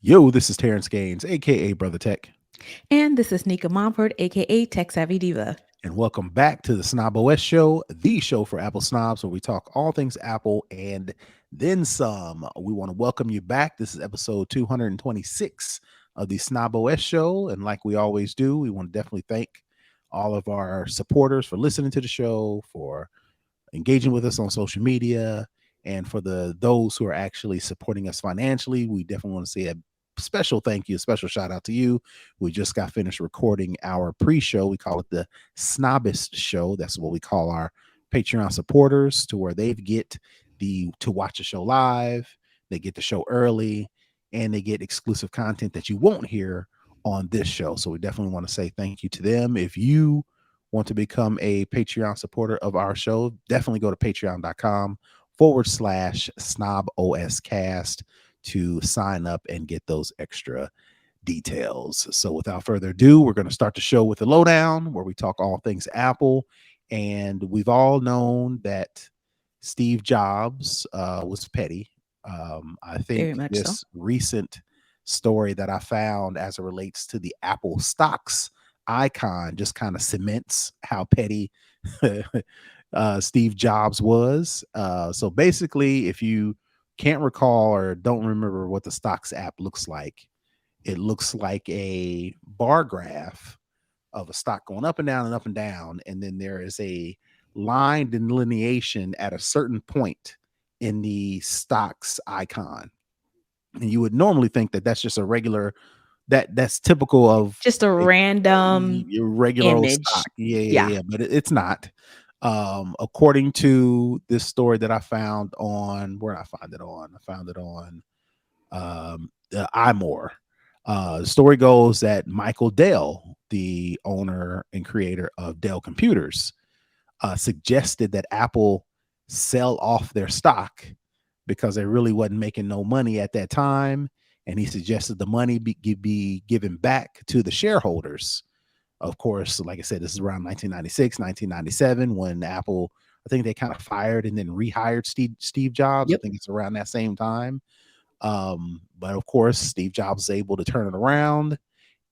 Yo, this is Terrance Gaines, aka Brother Tech, And this is Nica Montford, aka Tech Savvy Diva. and welcome back to the Snob OS Show, the show for Apple snobs, where we talk all things Apple and then some. We want to welcome you back. This is episode 226 of the Snob OS Show, and like we always do, we want to definitely thank all of our supporters for listening to the show, for engaging with us on social media, and for those who are actually supporting us financially. We definitely want to say a special thank you, a special shout out to you. We just got finished recording our pre-show. We call it the Snobist Show. That's what we call our Patreon supporters, to where they get to watch the show live, they get the show early, and they get exclusive content that you won't hear on this show. So we definitely want to say thank you to them. If you want to become a Patreon supporter of our show, definitely go to patreon.com/snoboscast to sign up and get those extra details. So without further ado, we're going to start the show with the Lowdown, where we talk all things Apple. And we've all known that Steve Jobs was petty. I Very think much so. this recent story that I found as it relates to the Apple stocks icon just kind of cements how petty Steve Jobs was. So basically, if you can't recall or don't remember what the stocks app looks like, it looks like a bar graph of a stock going up and down and up and down. And then there is a line delineation at a certain point in the stocks icon. And you would normally think that that's just a regular, that's typical of Just a a random regular old stock. image. Yeah. Yeah. But it's not. According to this story that I found on, where did I find it on? I found it on the iMore. The story goes that Michael Dell, the owner and creator of Dell Computers, suggested that Apple sell off their stock because they really wasn't making no money at that time. And he suggested the money be given back to the shareholders. Of course, like I said, this is around 1996, 1997, when Apple, I think they kind of fired and then rehired Steve Jobs. I Yep. think it's around that same time. But of course, Steve Jobs was able to turn it around.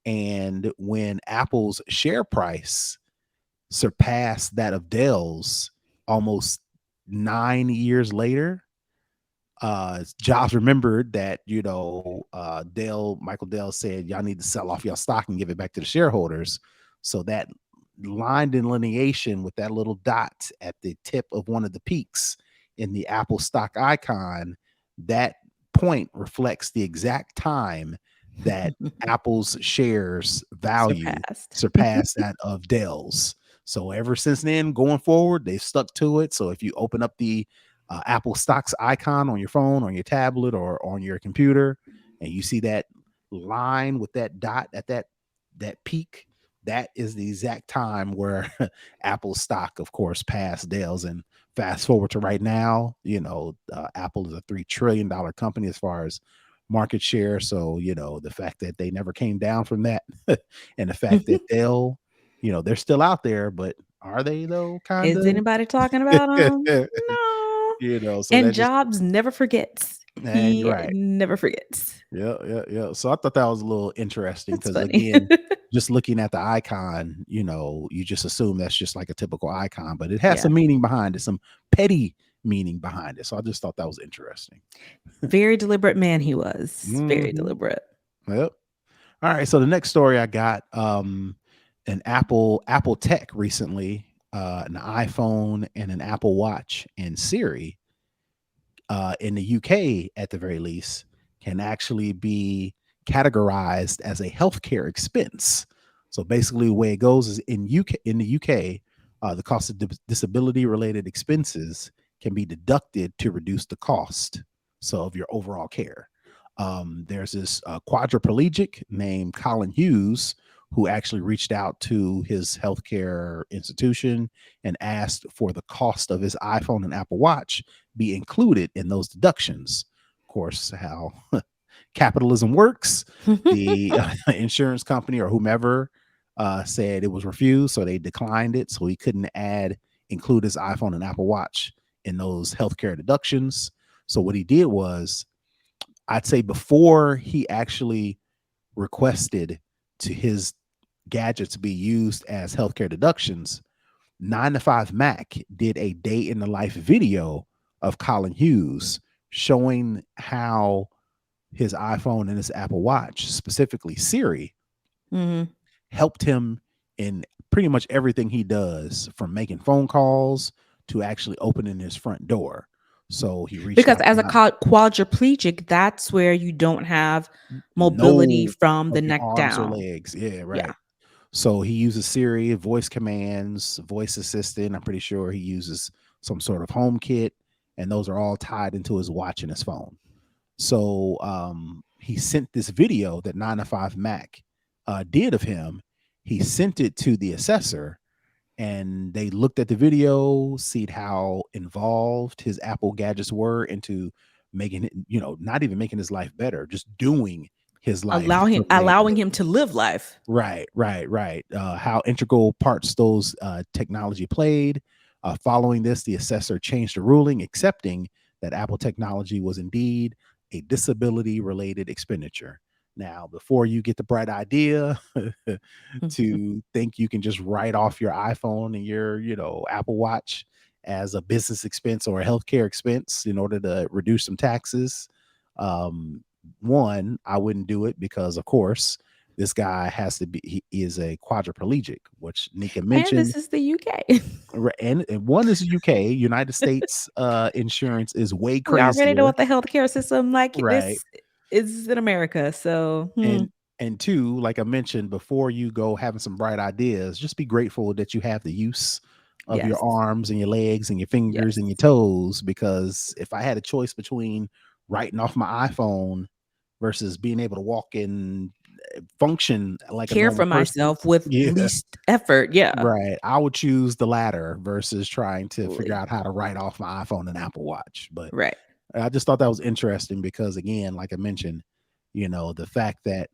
And when Apple's share price surpassed that of Dell's almost 9 years later, Jobs remembered that, Michael Dell said, y'all need to sell off your stock and give it back to the shareholders. So that line delineation with that little dot at the tip of one of the peaks in the Apple stock icon, that point reflects the exact time that Apple's shares value Surpassed. surpassed that of Dell's. So ever since then, going forward, they've stuck to it. So if you open up the Apple stocks icon on your phone, on your tablet, or on your computer, and you see that line with that dot at that peak, that is the exact time where Apple stock, of course, passed Dell's. And fast forward to right now, Apple is a $3 trillion company as far as market share. So the fact that they never came down from that, and the fact that Dell, they're still out there, but are they though? Kind Is of. anybody talking about him? No. So And that just, Jobs never forgets. and you're He right. never forgets. Yeah, yeah, yeah. So I thought that was a little interesting That's because, funny. again, just looking at the icon, you just assume that's just like a typical icon, but it has Yeah. some meaning behind it, some petty meaning behind it. So I just thought that was interesting. Very deliberate man he was. Very Hmm. deliberate. Yep. All right. So the next story I got, an Apple Tech recently, an iPhone and an Apple Watch and Siri, in the UK at the very least, can actually be categorized as a healthcare expense. So basically, the way it goes is in the UK, the cost of disability related expenses can be deducted to reduce the cost of your overall care. There's this quadriplegic named Colin Hughes who actually reached out to his healthcare institution and asked for the cost of his iPhone and Apple Watch be included in those deductions. Of course, how capitalism works, the insurance company or whomever said it was refused, so they declined it. So he couldn't include his iPhone and Apple Watch in those healthcare deductions. So what he did was, I'd say before he actually requested to his gadgets be used as healthcare deductions, 9 to 5 Mac did a day in the life video of Colin Hughes showing how his iPhone and his Apple Watch, specifically Siri, Mhm. helped him in pretty much everything he does, from making phone calls to actually opening his front door. So he reached Because out to as a not quadriplegic, that's where you don't have mobility no from of the your neck arms or down. legs. Yeah, Yeah. right. So he uses Siri, voice commands, voice assistant. I'm pretty sure he uses some sort of home kit, and those are all tied into his watch and his phone. So he sent this video that 9 to 5 Mac did of him. He sent it to the assessor, and they looked at the video, see how involved his Apple gadgets were into making it, not even making his life better, just doing his life the way it Allowing him is. to live life. Right, right, right. How integral parts those technology played. Following this, the assessor changed the ruling, accepting that Apple technology was indeed a disability related expenditure. Now, before you get the bright idea to think you can just write off your iPhone and your, Apple Watch as a business expense or a healthcare expense in order to reduce some taxes, um, one, I wouldn't do it because, of course, this guy has to be he is a quadriplegic, which Nika And mentioned. this is the UK. And one is UK, United States insurance is way We already know crazier, what the healthcare system like right? this is in America. So, And two, like I mentioned, before you go having some bright ideas, just be grateful that you have the use of your yes. arms and your legs and your fingers Yes. and your toes. Because if I had a choice between writing off my iPhone versus being able to walk and function like a Care normal for person, myself with yeah, least effort. Yeah. right. I would choose the latter versus trying to figure Absolutely. out how to write off my iPhone and Apple Watch. But Right. I just thought that was interesting because, again, like I mentioned, the fact that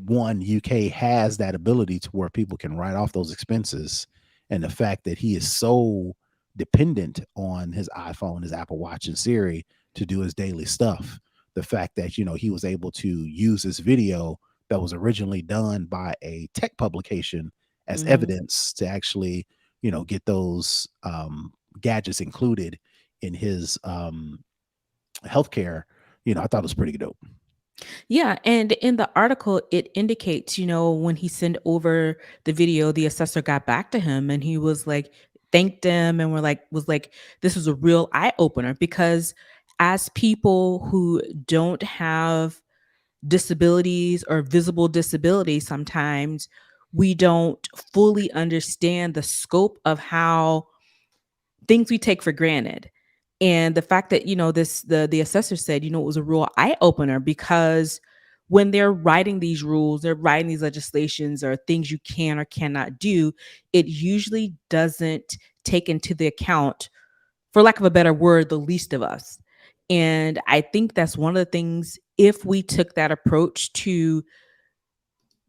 one, UK has that ability to where people can write off those expenses, and the fact that he is so dependent on his iPhone, his Apple Watch, and Siri to do his daily stuff. The fact that he was able to use this video that was originally done by a tech publication as Mhm. evidence to actually get those gadgets included in his healthcare. I thought it was pretty dope. Yeah, and in the article, it indicates, when he sent over the video, the assessor got back to him and he was like, thanked him and was like, this was a real eye opener because as people who don't have disabilities or visible disabilities, sometimes we don't fully understand the scope of how things we take for granted. And the fact that, the assessor said, it was a real eye opener because when they're writing these rules, they're writing these legislations or things you can or cannot do, it usually doesn't take into the account, for lack of a better word, the least of us. And I think that's one of the things, if we took that approach to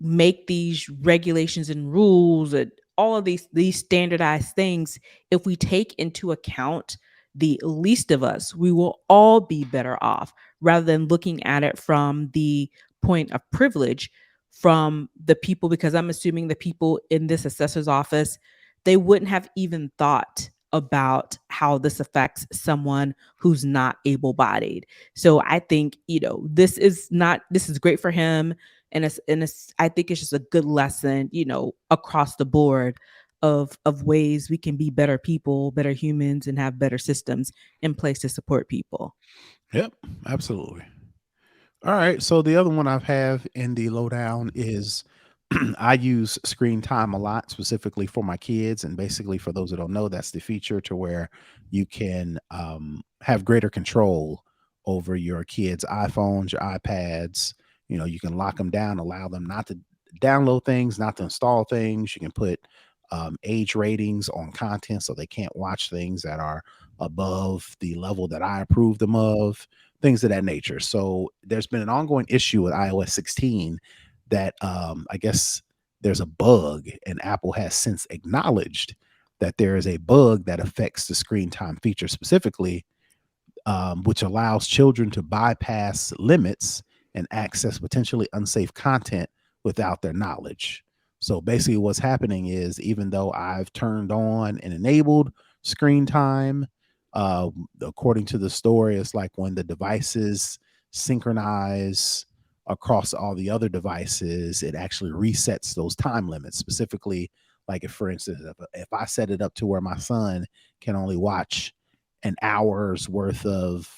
make these regulations and rules and all of these standardized things, if we take into account the least of us, we will all be better off rather than looking at it from the point of privilege from the people, because I'm assuming the people in this assessor's office, they wouldn't have even thought about how this affects someone who's not able-bodied. So I think, this is great for him, and I think it's just a good lesson, across the board of ways we can be better people, better humans, and have better systems in place to support people. Yep, absolutely. All right. So the other one I have in the lowdown is I use screen time a lot, specifically for my kids. And basically, for those that don't know, that's the feature to where you can have greater control over your kids' iPhones, your iPads. You can lock them down, allow them not to download things, not to install things. You can put age ratings on content so they can't watch things that are above the level that I approve them of, things of that nature. So there's been an ongoing issue with iOS 16 that I guess there's a bug, and Apple has since acknowledged that there is a bug that affects the screen time feature specifically. which allows children to bypass limits and access potentially unsafe content without their knowledge. So basically, what's happening is even though I've turned on and enabled screen time, according to the story, it's like when the devices synchronize across all the other devices, it actually resets those time limits. Specifically, like if, for instance, if I set it up to where my son can only watch an hour's worth of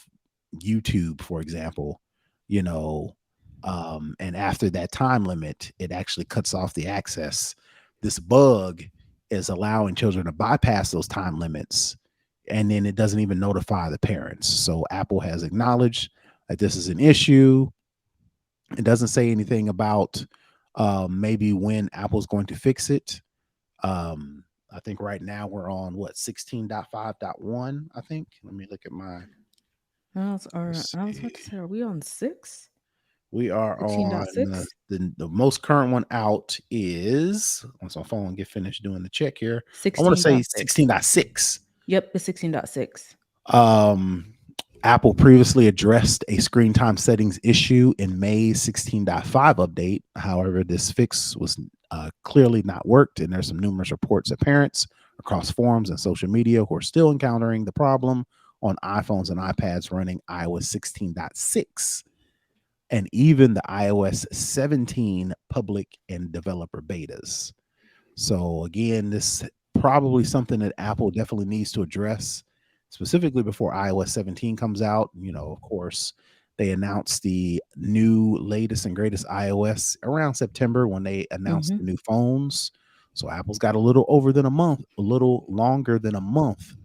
YouTube, for example, you know, and after that time limit, it actually cuts off the access. This bug is allowing children to bypass those time limits, and then it doesn't even notify the parents. So Apple has acknowledged that this is an issue. It doesn't say anything about maybe when Apple's going to fix it. I think right now we're on what 16.5.1. I think. Let me look at my. Let's I was about to see. say, are we on 6? We are on 16.6? the most current one out is once my phone get finished doing the check here. I want to say 16.6. 16.6. Yep, it's 16.6. Um, Apple previously addressed a screen time settings issue in May's 16.5 update. However, this fix was clearly not worked, and there's some numerous reports of parents across forums and social media who are still encountering the problem on iPhones and iPads running iOS 16.6 and even the iOS 17 public and developer betas. So again, this probably something that Apple definitely needs to address, specifically before iOS 17 comes out. You know, of course, they announced the new latest and greatest iOS around September when they announced Mhm. the new phones. So Apple's got a little over than a month, a little longer than a month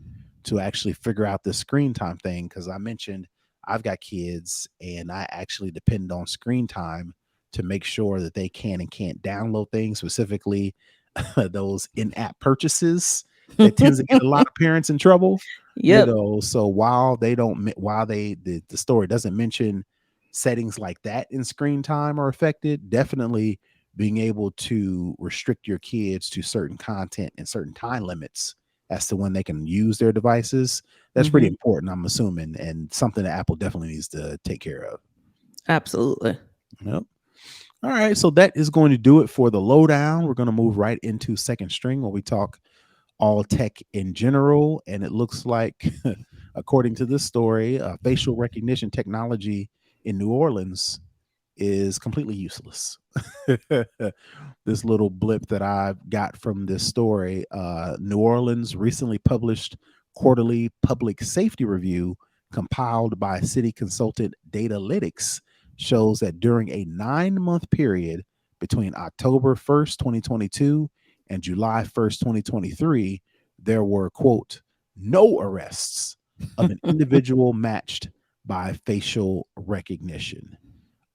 to actually figure out this screen time thing. Cause I mentioned I've got kids and I actually depend on screen time to make sure that they can and can't download things, specifically those in-app purchases that tends to get a lot of parents in trouble, you Yep. know. So while they don't while they the story doesn't mention settings like that in screen time are affected, definitely being able to restrict your kids to certain content and certain time limits as to when they can use their devices, that's pretty Mhm. important, I'm assuming, and something that Apple definitely needs to take care of. Absolutely. Yep. All right, so that is going to do it for the lowdown. We're going to move right into second string where we talk all tech in general. And it looks like, according to this story, facial recognition technology in New Orleans is completely useless. This little blip that I got from this story, New Orleans recently published quarterly public safety review compiled by city consultant Datalytics shows that during a 9-month period between October 1st, 2022 and July 1st, 2023, there were, quote, no arrests of an individual matched by facial recognition.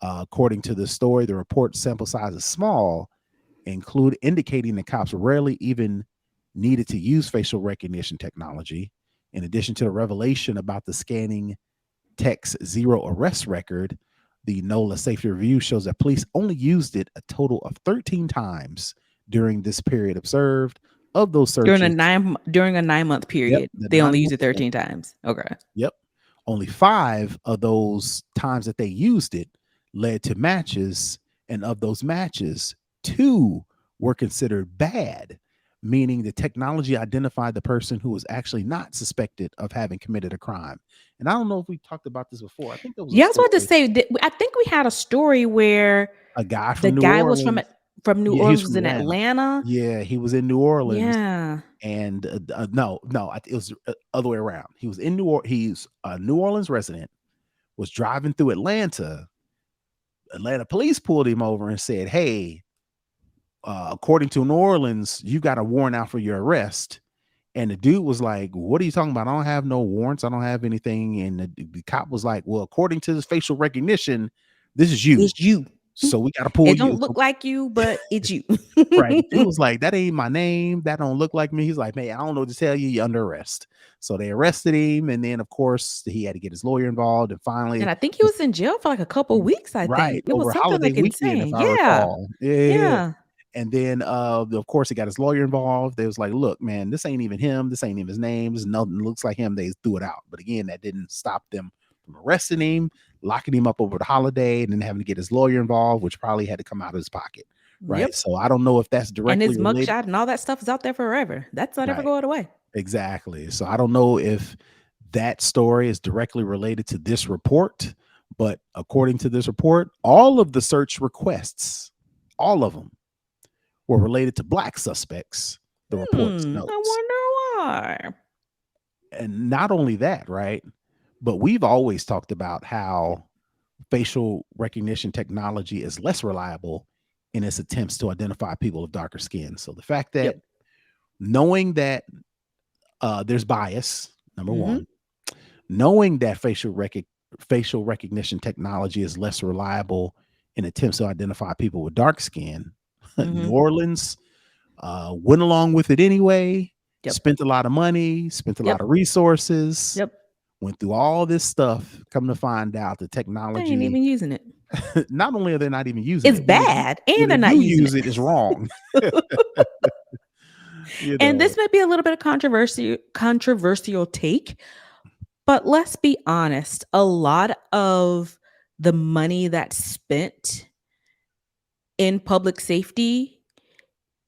According to the story, the report sample size is small, include indicating that cops rarely even needed to use facial recognition technology. In addition to the revelation about the scanning tech's zero arrest record, the NOLA safety review shows that police only used it a total of 13 times during this period observed. Of those searches, During a 9-month yep, period, the they only use 9 month it 13 times. Okay. Yep. Only 5 of those times that they used it led to matches, and of those matches, 2 were considered bad, meaning the technology identified the person who was actually not suspected of having committed a crime. And I don't know if we talked about this before. I think there was a Yeah, I was about to story, say that I think we had a story where a guy the from New guy was Orleans. from New Yeah, he's Orleans, was from in Atlanta. Atlanta. Yeah, he was in New Orleans, Yeah. and no, it was other way around. He was in he's a New Orleans resident, was driving through Atlanta. Atlanta police pulled him over and said, "Hey, according to New Orleans, you got a warrant out for your arrest." And the dude was like, "What are you talking about? I don't have no warrants. I don't have anything." And the cop was like, "Well, according to this facial recognition, this is you. It's you. So we got to pull It you." don't look like you, but it's you. Right. The dude was like, "That ain't my name. That don't look like me." He's like, "Man, I don't know what to tell you. You're under arrest." So they arrested him, and then of course he had to get his lawyer involved, and finally And I think he was in jail for like a couple weeks, I right, think. It was over something holiday like weekend, if insane. I Yeah. recall. Yeah, yeah, yeah. Yeah. And then, of course, he got his lawyer involved. They was like, "Look, man, this ain't even him. This ain't even his name. This nothing looks like him." They threw it out. But again, that didn't stop them from arresting him, locking him up over the holiday, and then having to get his lawyer involved, which probably had to come out of his pocket, right? Yep. So I don't know if that's And directly his related. mugshot and all that stuff is out there forever. That's not ever Right. going away. Exactly. So I don't know if that story is directly related to this report, but according to this report, all of the search requests, all of them, were related to black suspects, the reports I notes. wonder why. And not only that, right? But we've always talked about how facial recognition technology is less reliable in its attempts to identify people of darker skin. So the fact that Yep. knowing that there's bias, number Mhm. one, knowing that facial recognition technology is less reliable in attempts to identify people with dark skin, New Mhm. Orleans went along with it anyway, Yep. spent a lot of money, spent a lot Yep. of resources, Yep. went through all this stuff. Come to find out, the They ain't technology, even using it. not only are they not even using It's it, bad, when and they they're not do using use it. it, it's wrong. you And know, this might be a little bit of controversial take, but let's be honest, a lot of the money that's spent in public safety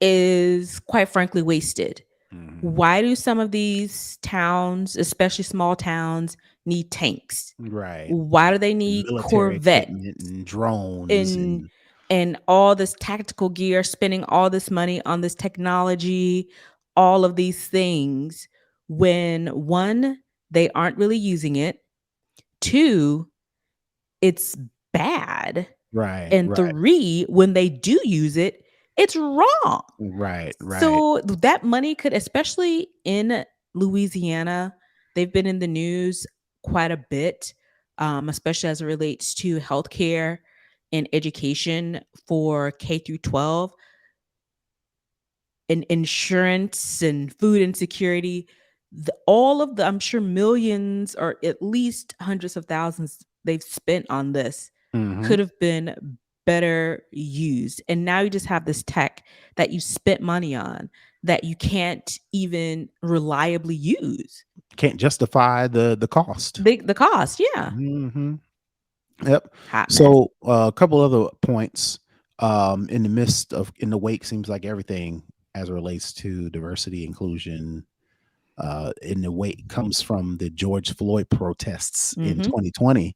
is quite frankly wasted. Mhm. Why do some of these towns, especially small towns, need tanks? Right. Why do they And need military Corvette equipment and drones and and and all this tactical gear, spending all this money on this technology, all of these things when one, they aren't really using it, two, it's bad, right, and right, three, when they do use it, it's wrong. right, right. So that money could, especially in Louisiana, they've been in the news quite a bit, especially as it relates to healthcare and education for K through 12 and insurance and food insecurity. All of the, I'm sure, millions or at least hundreds of thousands they've spent on this Mhm. could have been better used. And now you just have this tech that you spent money on that you can't even reliably use. Can't justify the cost. The cost, yeah. Mhm. Yep. Hot mess. So, a couple other points, in the midst of in the wake seems like everything as it relates to diversity, inclusion, in the wake comes from the George Floyd protests in Mhm. 2020.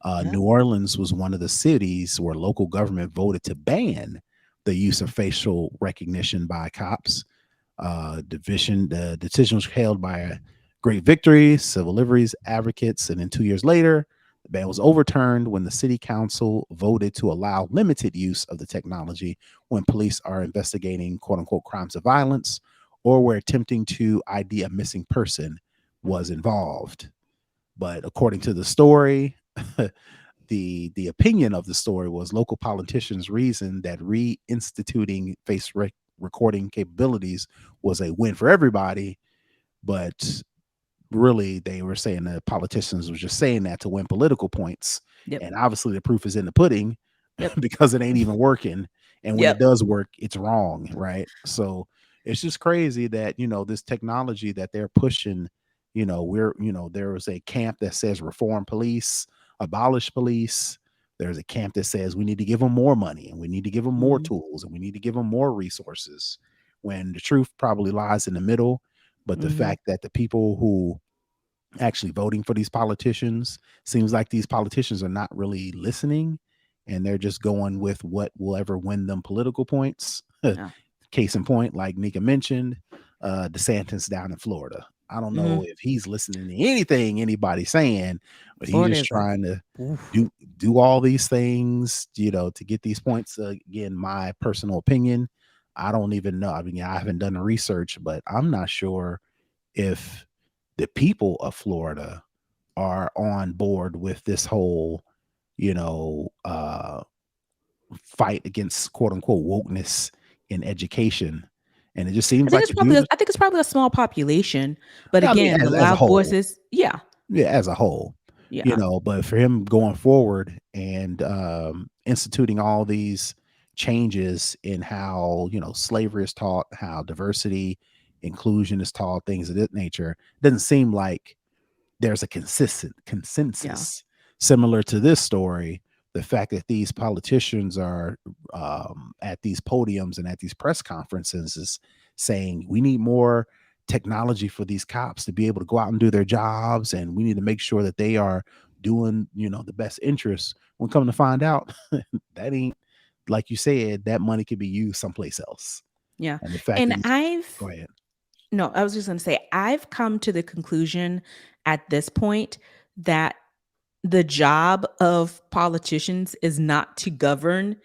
Yep. New Orleans was one of the cities where local government voted to ban the use of facial recognition by cops. The decision was hailed by a great victory, civil liberties advocates, and then 2 years later, the ban was overturned when the city council voted to allow limited use of the technology when police are investigating "quote unquote" crimes of violence or where attempting to ID a missing person was involved. But according to the story, the opinion of the story was local politicians reasoned that reinstituting recording capabilities was a win for everybody, but really they were saying that politicians was just saying that to win political points. Yep. And obviously the proof is in the pudding Yep. because it ain't even working. And when it Yep. does work, it's wrong, right? So it's just crazy that, this technology that they're pushing, there was a camp that says reform police, abolish police. There's a camp that says we need to give them more money and we need to give them more Mhm. tools and we need to give them more resources, when the truth probably lies in the middle. But the Mhm. fact that the people who actually voting for these politicians, seems like these politicians are not really listening and they're just going with what will ever win them political points. Yeah. Case in point, like Nica mentioned, DeSantis down in Florida. I don't know Mhm. if he's listening to anything anybody's saying, but he's Florida just is a trying to oof. do all these things, to get these points. Again, my personal opinion, I don't even know. I mean, I haven't done the research, but I'm not sure if the people of Florida are on board with this whole, you know, uh, fight against "quote unquote" wokeness in education. And it just seems like the dude is, I think it's probably a small population, but I mean, again, the as a loud whole, voices, yeah. yeah, as a whole, Yeah. but for him going forward and instituting all these changes in how, slavery is taught, how diversity, inclusion is taught, things of that nature. It doesn't seem like there's a consistent Yeah. consensus. Similar to this story, the fact that these politicians are at these podiums and at these press conferences is saying we need more technology for these cops to be able to go out and do their jobs, and we need to make sure that they are doing, the best interests. When come to find out, that ain't, like you said, that money could be used someplace else. Yeah. And the fact that And these, I've go ahead. no, I was just going to say, I've come to the conclusion at this point that the job of politicians is not to govern,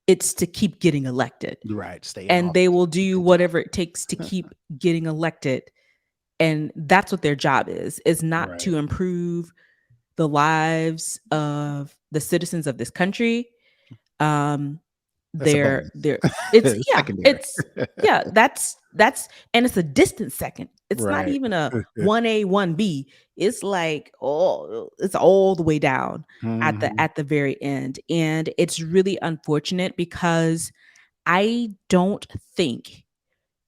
it's to keep getting elected. Right, stay in And office, they will keep do the job. whatever it takes to keep getting elected. And that's what their job is not Right. to improve the lives of the citizens of this country. Um, That's a they're bonus. they're it's It's yeah, secondary. it's yeah, that's and it's a distant second. It's not Right. even a 1A, 1B. It's like, oh, it's all the way down Mhm. at the very end. And it's really unfortunate because I don't think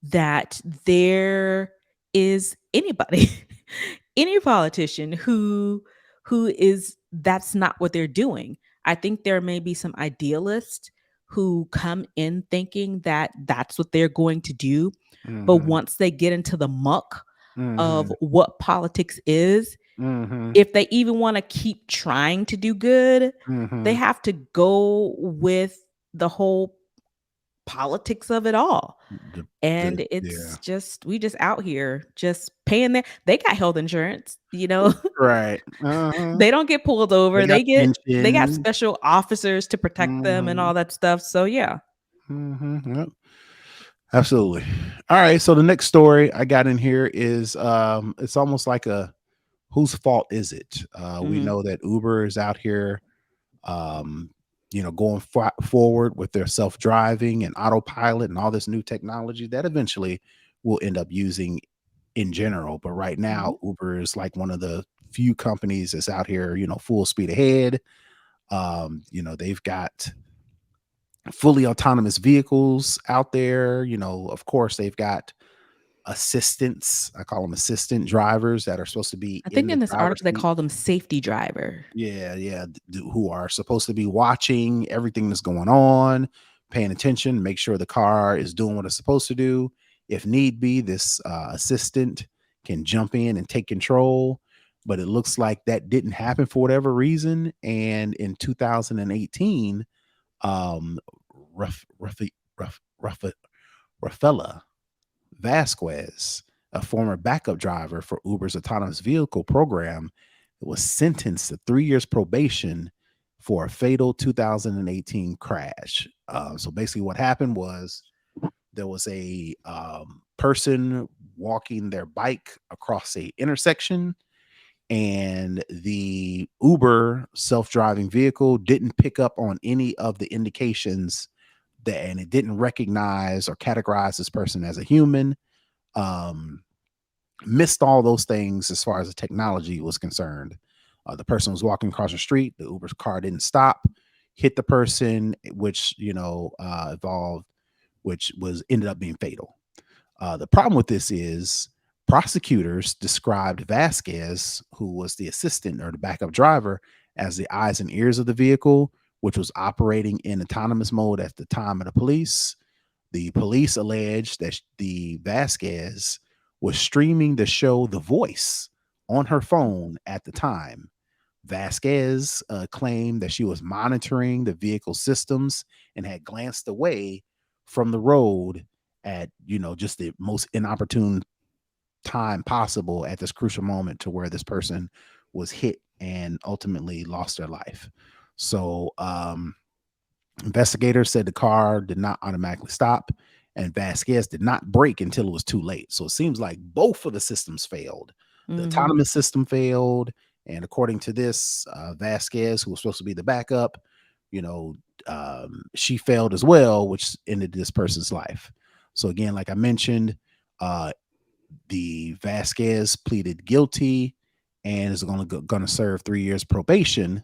that there is anybody, any politician who is that's not what they're doing. I think there may be some idealists who come in thinking that that's what they're going to do, but Mhm. once they get into the muck of Mhm. what politics is, Mhm. if they even want to keep trying to do good, they Mhm. have to go with the whole politics of it all. The And yeah. it's just we just out here just paying their they got health insurance, you know. Right. Uh-huh. They don't get pulled They over. got They got pensions. special officers to protect them and Mhm. all that stuff. So yeah. Mhm. Yep. Absolutely. All right, so the next story I got in here is, it's almost like a whose fault is it? We Mhm. know that Uber is out here, um, going forward with their self-driving and autopilot and all this new technology that eventually we'll end up using in general. But right Mhm. now, Uber is like one of the few companies that's out here, full speed ahead. They've got fully autonomous vehicles out there. Of course, they've got assistants. I call them assistant drivers that are supposed to be I in think the in this driver's article they seat. call them safety driver. Yeah, yeah, who are supposed to be watching everything that's going on, paying attention, make sure the car is doing what it's supposed to do. If need be, this assistant can jump in and take control. But it looks like that didn't happen for whatever reason. And in 2018, um, Ruff, Ruffy, Ruff, Rafaela Vasquez, a former backup driver for Uber's autonomous vehicle program, was sentenced to 3 years probation for a fatal 2018 crash. So basically, what happened was there was a person walking their bike across a intersection, and the Uber self-driving vehicle didn't pick up on any of the indications that, and it didn't recognize or categorize this person as a human. um, Missed all those things as far as the technology was concerned. The person was walking across the street. The Uber's car didn't stop, hit the person, which evolved, which was ended up being fatal. The problem with this is prosecutors described Vasquez, who was the assistant or the backup driver, as the eyes and ears of the vehicle, which was operating in autonomous mode at the time of the police. The police alleged that the Vasquez was streaming the show The Voice on her phone at the time. Vasquez claimed that she was monitoring the vehicle systems and had glanced away from the road at, just the most inopportune time possible at this crucial moment to where this person was hit and ultimately lost their life. So, investigators said the car did not automatically stop, and Vasquez did not brake until it was too late. So it seems like both of the systems failed. The Mhm. autonomous system failed, and according to this, Vasquez, who was supposed to be the backup, you know, she failed as well, which ended this person's life. So again, like I mentioned, uh, the Vasquez pleaded guilty and is going to serve 3 years probation.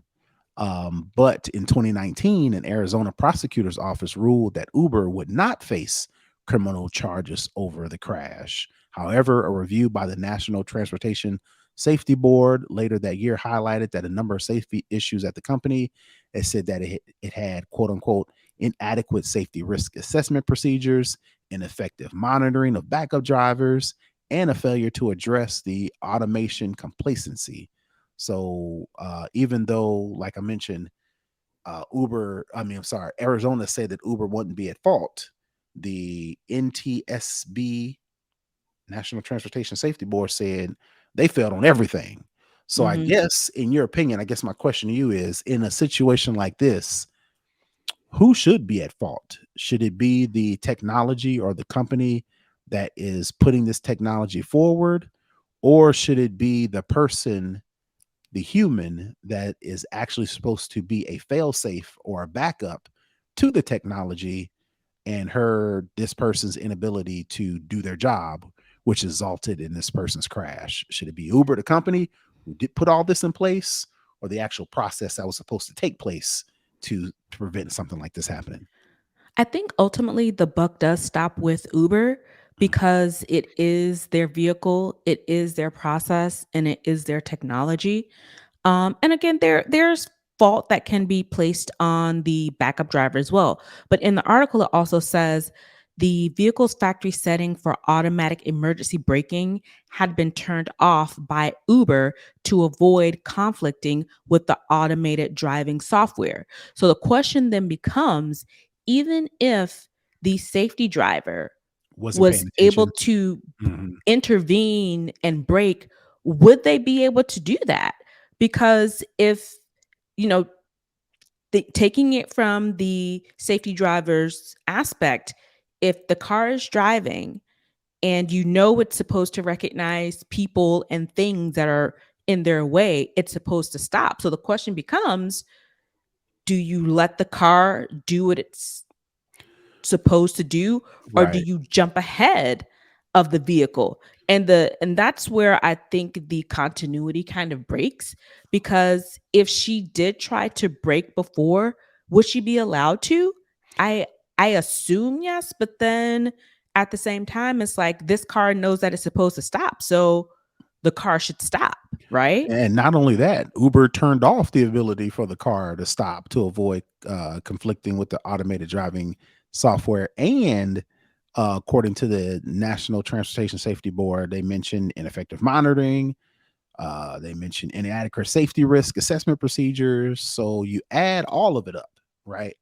But in 2019, an Arizona prosecutor's office ruled that Uber would not face criminal charges over the crash. However, a review by the National Transportation Safety Board later that year highlighted that a number of safety issues at the company. It said that it had, quote unquote, inadequate safety risk assessment procedures, ineffective monitoring of backup drivers, and a failure to address the automation complacency. So even though, like I mentioned, I'm sorry, Arizona said that Uber wouldn't be at fault, the NTSB, National Transportation Safety Board, said they failed on everything. So I Mhm. guess, in your opinion, I guess my question to you is, in a situation like this, who should be at fault? Should it be the technology or the company that is putting this technology forward? Or should it be the person, the human that is actually supposed to be a failsafe or a backup to the technology, and this person's inability to do their job, which resulted in this person's crash? Should it be Uber, the company who did put all this in place, or the actual process that was supposed to take place to prevent something like this happening? I think ultimately the buck does stop with Uber Mhm. because it is their vehicle, it is their process, and it is their technology. And again, there's fault that can be placed on the backup driver as well. But in the article, it also says the vehicle's factory setting for automatic emergency braking had been turned off by Uber to avoid conflicting with the automated driving software. So the question then becomes, even if the safety driver Wasn't was paying able attention. to Mhm. intervene and brake, would they be able to do that? Because if, you know, taking it from the safety driver's aspect, if the car is driving and you know it's supposed to recognize people and things that are in their way, it's supposed to stop. So the question becomes, do you let the car do what it's supposed to do, or do Right. you jump ahead of the vehicle? And that's where I think the continuity kind of breaks, because if she did try to brake before, would she be allowed to? I i assume yes, but then at the same time it's like this car knows that it's supposed to stop, so the car should stop, right? And not only that, Uber turned off the ability for the car to stop to avoid conflicting with the automated driving software. And according to the National Transportation Safety Board, they mentioned ineffective monitoring. They mentioned inadequate safety risk assessment procedures. So you add all of it up, right?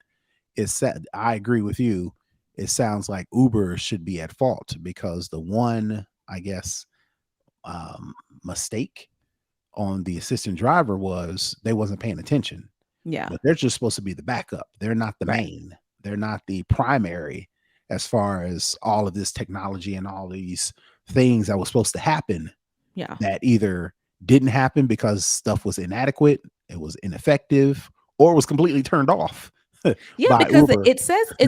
It's said, I agree with you. It sounds like Uber should be at fault because the one, I guess, um, mistake on the assistant driver was they wasn't paying attention. Yeah. But they're just supposed to be the backup. They're not the Right. main. They're not the primary as far as all of this technology and all these things that was supposed to happen Yeah. that either didn't happen because stuff was inadequate, it was ineffective, or was completely turned off Yeah, by because Uber. it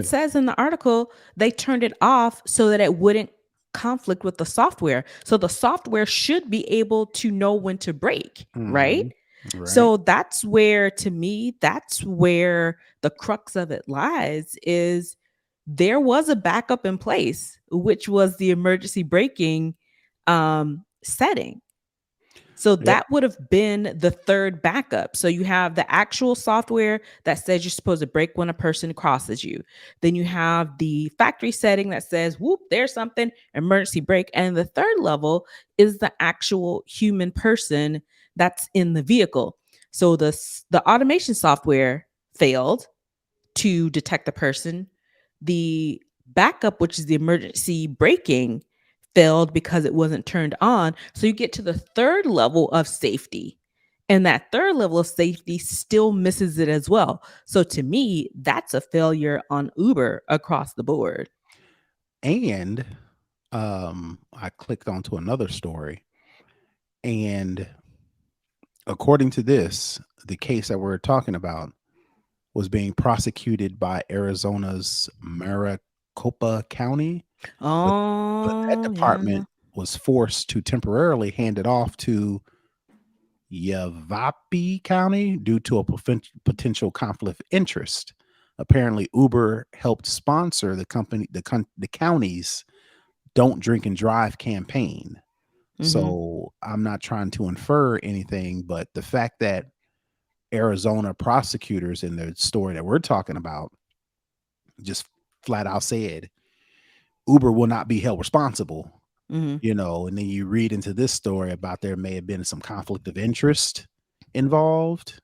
says in the article they turned it off so that it wouldn't conflict with the software. So the software should be able to know when to break, right? Mhm. Right. So that's where, to me, that's where the crux of it lies, is there was a backup in place, which was the emergency braking setting. So Yep. that would have been the third backup. So you have the actual software that says you're supposed to brake when a person crosses you. Then you have the factory setting that says, whoop, there's something, emergency brake. And the third level is the actual human person that's in the vehicle. So the automation software failed to detect the person. The backup, which is the emergency braking, failed because it wasn't turned on. So you get to the third level of safety. And that third level of safety still misses it as well. So to me, that's a failure on Uber across the board. And I clicked onto another story, and according to this, the case that we're talking about was being prosecuted by Arizona's Maricopa County, but that Oh, yeah. department was forced to temporarily hand it off to Yavapai County due to a potential conflict of interest. Apparently, Uber helped sponsor the county's "Don't Drink and Drive" campaign. Mhm. So I'm not trying to infer anything, but the fact that Arizona prosecutors in the story that we're talking about just flat out said Uber will not be held responsible, Mhm. and then you read into this story about there may have been some conflict of interest involved,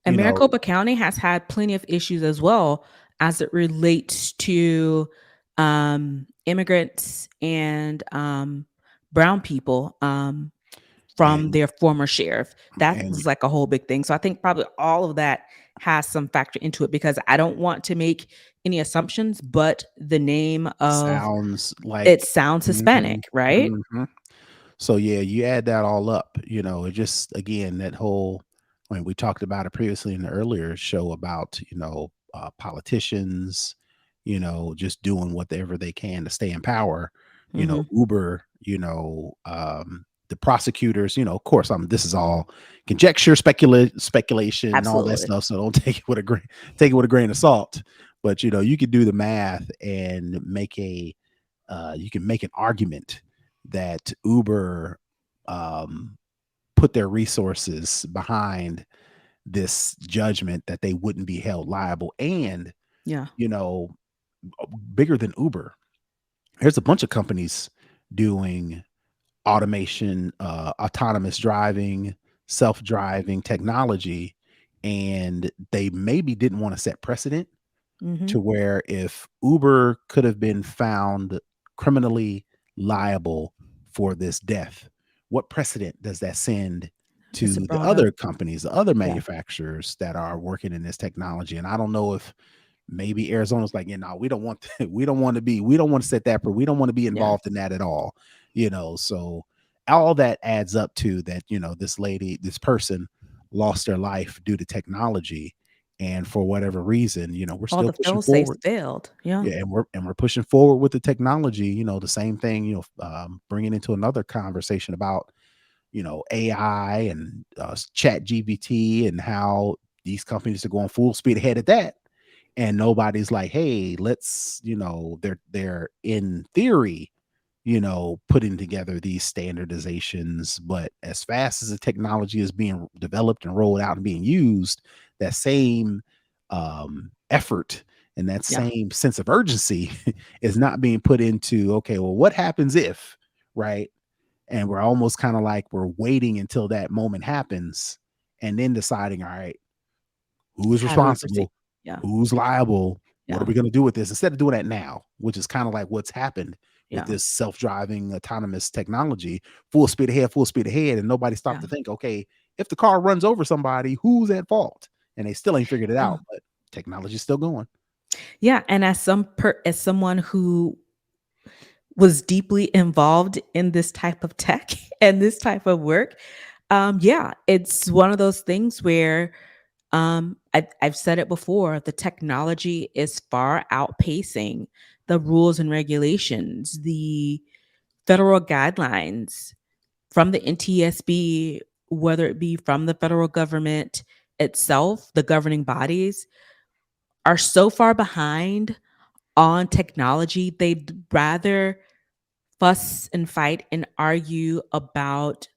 And you know, Maricopa County has had plenty of issues as well as it relates to immigrants and brown people from and their former sheriff. That and was like a whole big thing. So I think probably all of that has some factor into it because I don't want to make any assumptions, but the name of sounds it like sounds mhm, Hispanic, right? mhm. So yeah, you add that all up, it just again that whole when we talked about it previously in the earlier show about politicians, just doing whatever they can to stay in power. Mhm. Uber, the prosecutors, of course, this is all conjecture, speculation, all that Absolutely. stuff. So don't take it with a grain of salt. But you could do the math and you can make an argument that Uber um, put their resources behind this judgment that they wouldn't be held liable. And, Yeah. you know, bigger than Uber, there's a bunch of companies doing automation, autonomous driving, self-driving technology, and they maybe didn't want to set precedent Mhm. to where if Uber could have been found criminally liable for this death, what precedent does that send It's a to the brought up. other companies, the other Yeah. manufacturers that are working in this technology? And I don't know if maybe Arizona's like, we don't want we don't want to set that, but we don't want to be Yeah. involved in that at all. So all that adds up to that, this person lost their life due to technology. And for whatever reason, we're All still the pushing fail safes forward. failed. Yeah. Yeah, and we're pushing forward with the technology. The same thing. Bringing into another conversation about AI and Chat GBT and how these companies are going full speed ahead at that, and nobody's like, hey, let's they're in theory putting together these standardizations. But as fast as the technology is being developed and rolled out and being used, that same effort and that Yeah. same sense of urgency is not being put into, okay, well, what happens if, right? And we're almost kind of like we're waiting until that moment happens and then deciding, all right, who is How do we proceed? responsible? Yeah. Who's liable? What are Yeah. we going to do with this? Instead of doing that now, which is kind of like what's happened with Yeah. this self-driving autonomous technology, full speed ahead, and nobody stopped Yeah. to think, okay, if the car runs over somebody, who's at fault? And they still ain't figured it Yeah. out, but technology's still going. Yeah, and as someone who was deeply involved in this type of tech and this type of work, yeah, it's one of those things where I've said it before, the technology is far outpacing the rules and regulations, the federal guidelines from the NTSB, whether it be from the federal government itself, the governing bodies are so far behind on technology. They'd rather fuss and fight and argue about,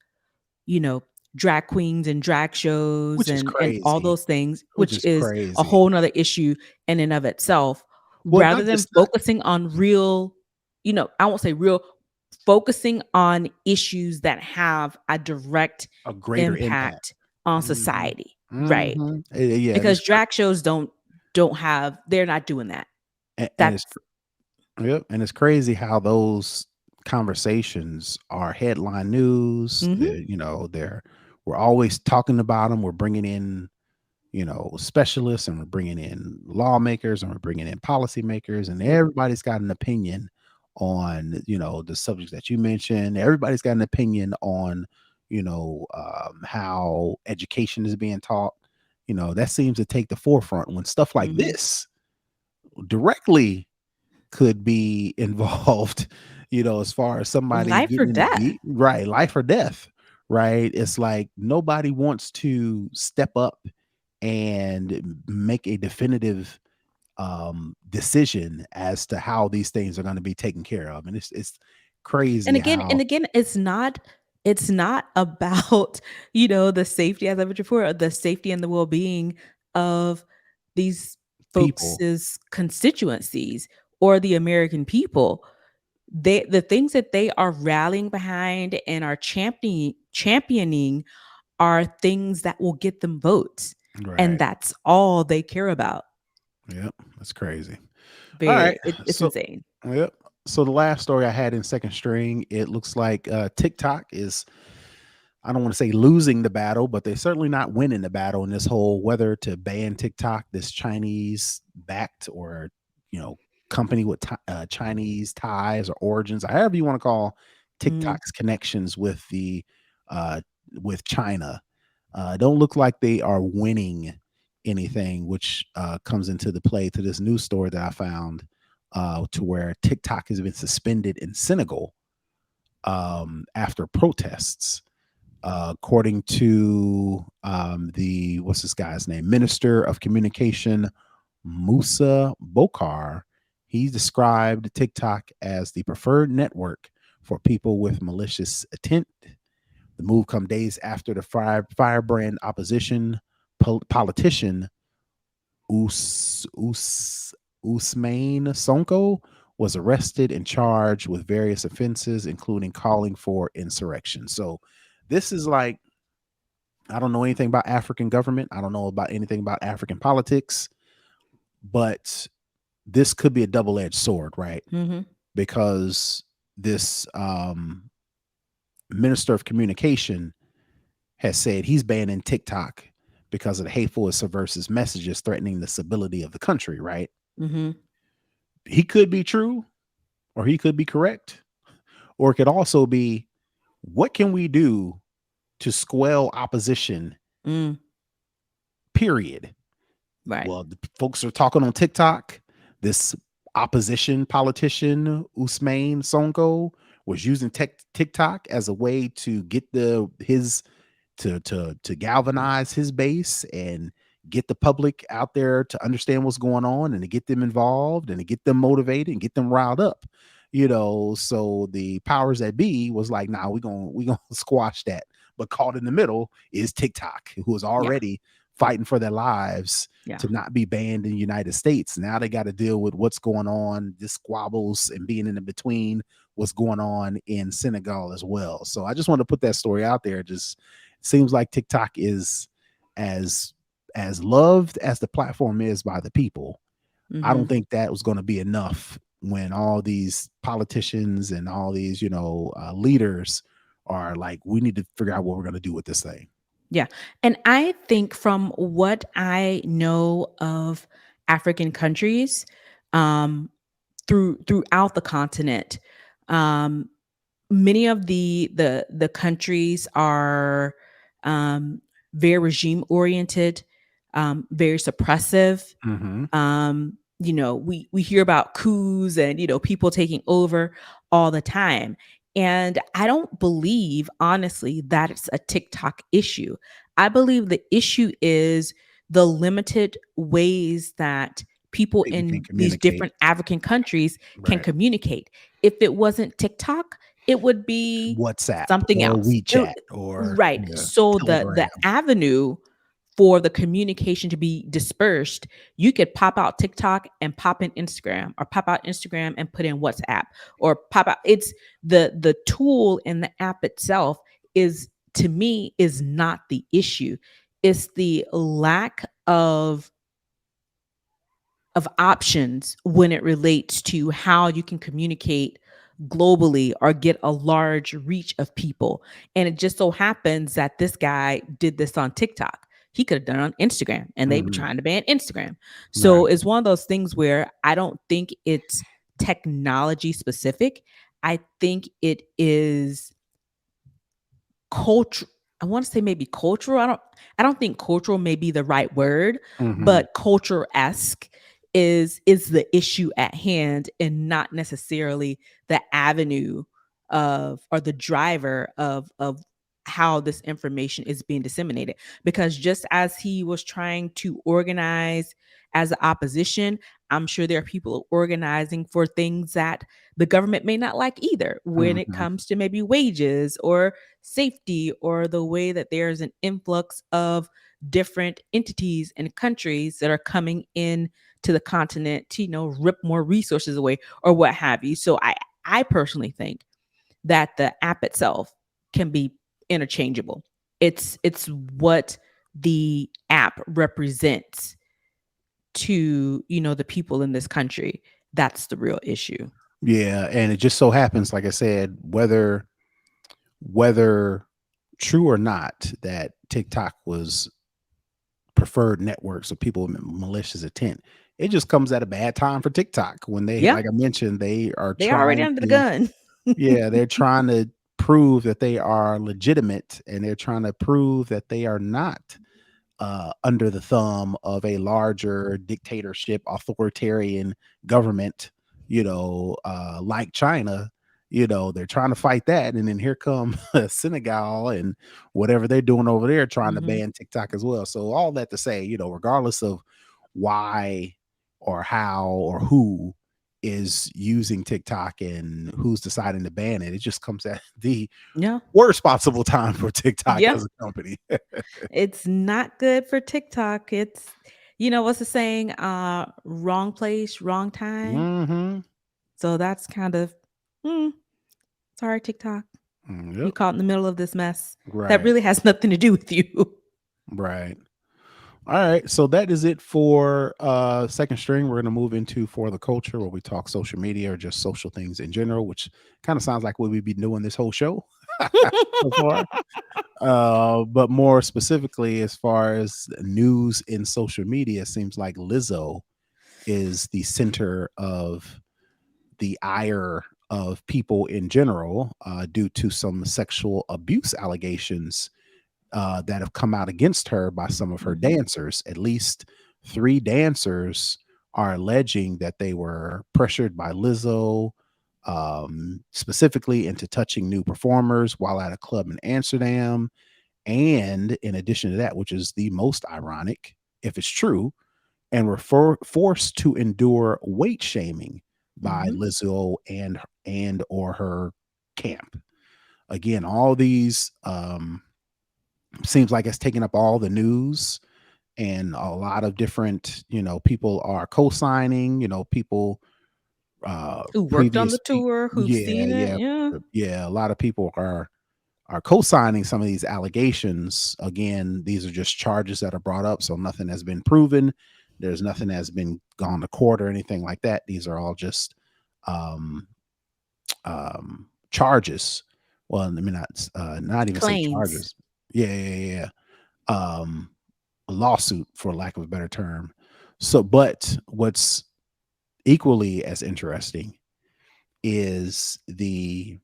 you know, drag queens and drag shows Which is and all crazy. those things, Which which is is a crazy. whole nother issue in and of itself, Well, rather not than just not focusing on real, I won't say real, focusing on issues that have a direct a greater impact. impact on Mhm. society. Right. Mhm. Yeah, and Because drag shows don't have, they're not doing that. it's That's yep, and it's crazy how those conversations are headline news. mhm. We're always talking about them. We're bringing in, specialists, and we're bringing in lawmakers, and we're bringing in policymakers, and Yep. everybody's got an opinion on, the subjects that you mentioned. Everybody's got an opinion on, how education is being taught. That seems to take the forefront when stuff like Mhm. this directly could be involved, as far as somebody Life or getting in the death. right, life or death, right? It's like nobody wants to step up and make a definitive decision as to how these things are going to be taken care of. And it's And crazy again how and again, it's not about, the safety, as I mentioned before, the safety and the well-being of these people, folks' constituencies or the American people. The things that they are rallying behind and are championing are things that will get them votes. And right? that's all they care about. Yep, that's crazy. All right, It's so insane. yep. So the last story I had in second string, it looks like TikTok is, I don't want to say losing the battle, but they're certainly not winning the battle in this whole whether to ban TikTok, this Chinese backed or, you know, company with Chinese ties or origins, or however you want to call Mhm, TikTok's connections with the uh, with China. Don't look like they are winning anything, which comes into the play to this news story that I found, to where TikTok has been suspended in Senegal after protests, according to the what's this guy's name, Minister of Communication Musa Bokar. He described TikTok as the preferred network for people with malicious intent. The move come days after the firebrand opposition politician Usmain Sonko was arrested and charged with various offenses, including calling for insurrection. So this is like, I don't know anything about African government. I don't know about anything about African politics, but this could be a double-edged sword, right? mhm, Because this minister of communication has said he's banning TikTok because of the hateful and subversive messages threatening the stability of the country, right? mhm, He could be true or he could be correct, or it could also be, what can we do to squell opposition, mm, period? right. Well, the folks are talking on TikTok. This opposition politician, Usmain Sonko, was using TikTok as a way to get his to galvanize his base and get the public out there to understand what's going on and to get them involved and to get them motivated and get them riled up. So the powers that be was like, nah, we gonna squash that. But caught in the middle is TikTok, who is Yeah, already fighting for their lives yeah. to not be banned in the United States. Now they got to deal with what's going on, the squabbles and being in the between what's going on in Senegal as well. So I just want to put that story out there. Just seems like TikTok is as as loved as the platform is by the people. I don't Mhm. think that was going to be enough when all these politicians and all these, leaders are like, we need to figure out what we're going to do with this thing. Yeah. And I think from what I know of African countries, um, throughout the continent, um, many of the countries are um, very regime oriented, very suppressive. Hmm. We hear about coups and people taking over all the time. And I don't believe, honestly, that it's a TikTok issue. I believe the issue is the limited ways that people People can in these communicate. different African countries can Right. communicate. If it wasn't TikTok, it would be WhatsApp something or else. WeChat or Right. yeah, So the Telegram. avenue for the communication to be dispersed, you could pop out TikTok and pop in Instagram, or pop out Instagram and put in WhatsApp, or pop out. It's the tool in the app itself is, to me, is not the issue. It's the lack of options when it relates to how you can communicate globally or get a large reach of people. And it just so happens that this guy did this on TikTok. He could have done it on Instagram, and they were Mhm. trying to ban Instagram. Right. So it's one of those things where I don't think it's technology specific. I think it is culture. I want to say maybe cultural. I don't think cultural may be the right word, Mhm. but culture-esque is the issue at hand, and not necessarily the avenue of, or the driver of how this information is being disseminated. Because just as he was trying to organize as the opposition, I'm sure there are people organizing for things that the government may not like either, when it Mhm. comes to maybe wages or safety, or the way that there's an influx of different entities and countries that are coming in to the continent to, rip more resources away or what have you. So I personally think that the app itself can be interchangeable. It's what the app represents to, the people in this country. That's the real issue. Yeah, and it just so happens, like I said, whether true or not, that TikTok was preferred networks of people with malicious intent. It just comes at a bad time for TikTok when they, Yeah, like I mentioned, they are they already trying under the to, gun. yeah, they're trying to prove that they are legitimate, and they're trying to prove that they are not under the thumb of a larger dictatorship, authoritarian government, like China. They're trying to fight that. And then here come Senegal and whatever they're doing over there, trying to Hmm. ban TikTok as well. So, all that to say, regardless of why or how or who is using TikTok and who's deciding to ban it, it just comes at the Yeah, worst possible time for TikTok yeah. as a company. It's not good for TikTok. It's, what's the saying? Wrong place, wrong time. Hmm. So that's kind of, mm, sorry, TikTok. You Yep. caught in the middle of this mess that Right. really has nothing to do with you. Right. All right. So that is it for second string. We're gonna move into for the culture, where we talk social media or just social things in general, which kind of sounds like what we've been doing this whole show so far. But more specifically, as far as news in social media, it seems like Lizzo is the center of the ire of people in general, due to some sexual abuse allegations that have come out against her by some of her Hmm. dancers. At least three dancers are alleging that they were pressured by Lizzo, specifically into touching new performers while at a club in Amsterdam. And in addition to that, which is the most ironic, if it's true, and were forced to endure weight shaming by Hmm. Lizzo and or her camp. Again, all these seems like it's taking up all the news, and a lot of different, people are co-signing, people Who worked on previous the tour, who've yeah, seen it. yeah, Yeah. yeah, a lot of people are co-signing some of these allegations. Again, these are just charges that are brought up, so nothing has been proven. There's nothing that's been gone to court or anything like that. These are all just um charges. Well, I mean, not even say Claims. charges. Yeah, yeah, yeah, yeah. A lawsuit, for lack of a better term. So, but what's equally as interesting is the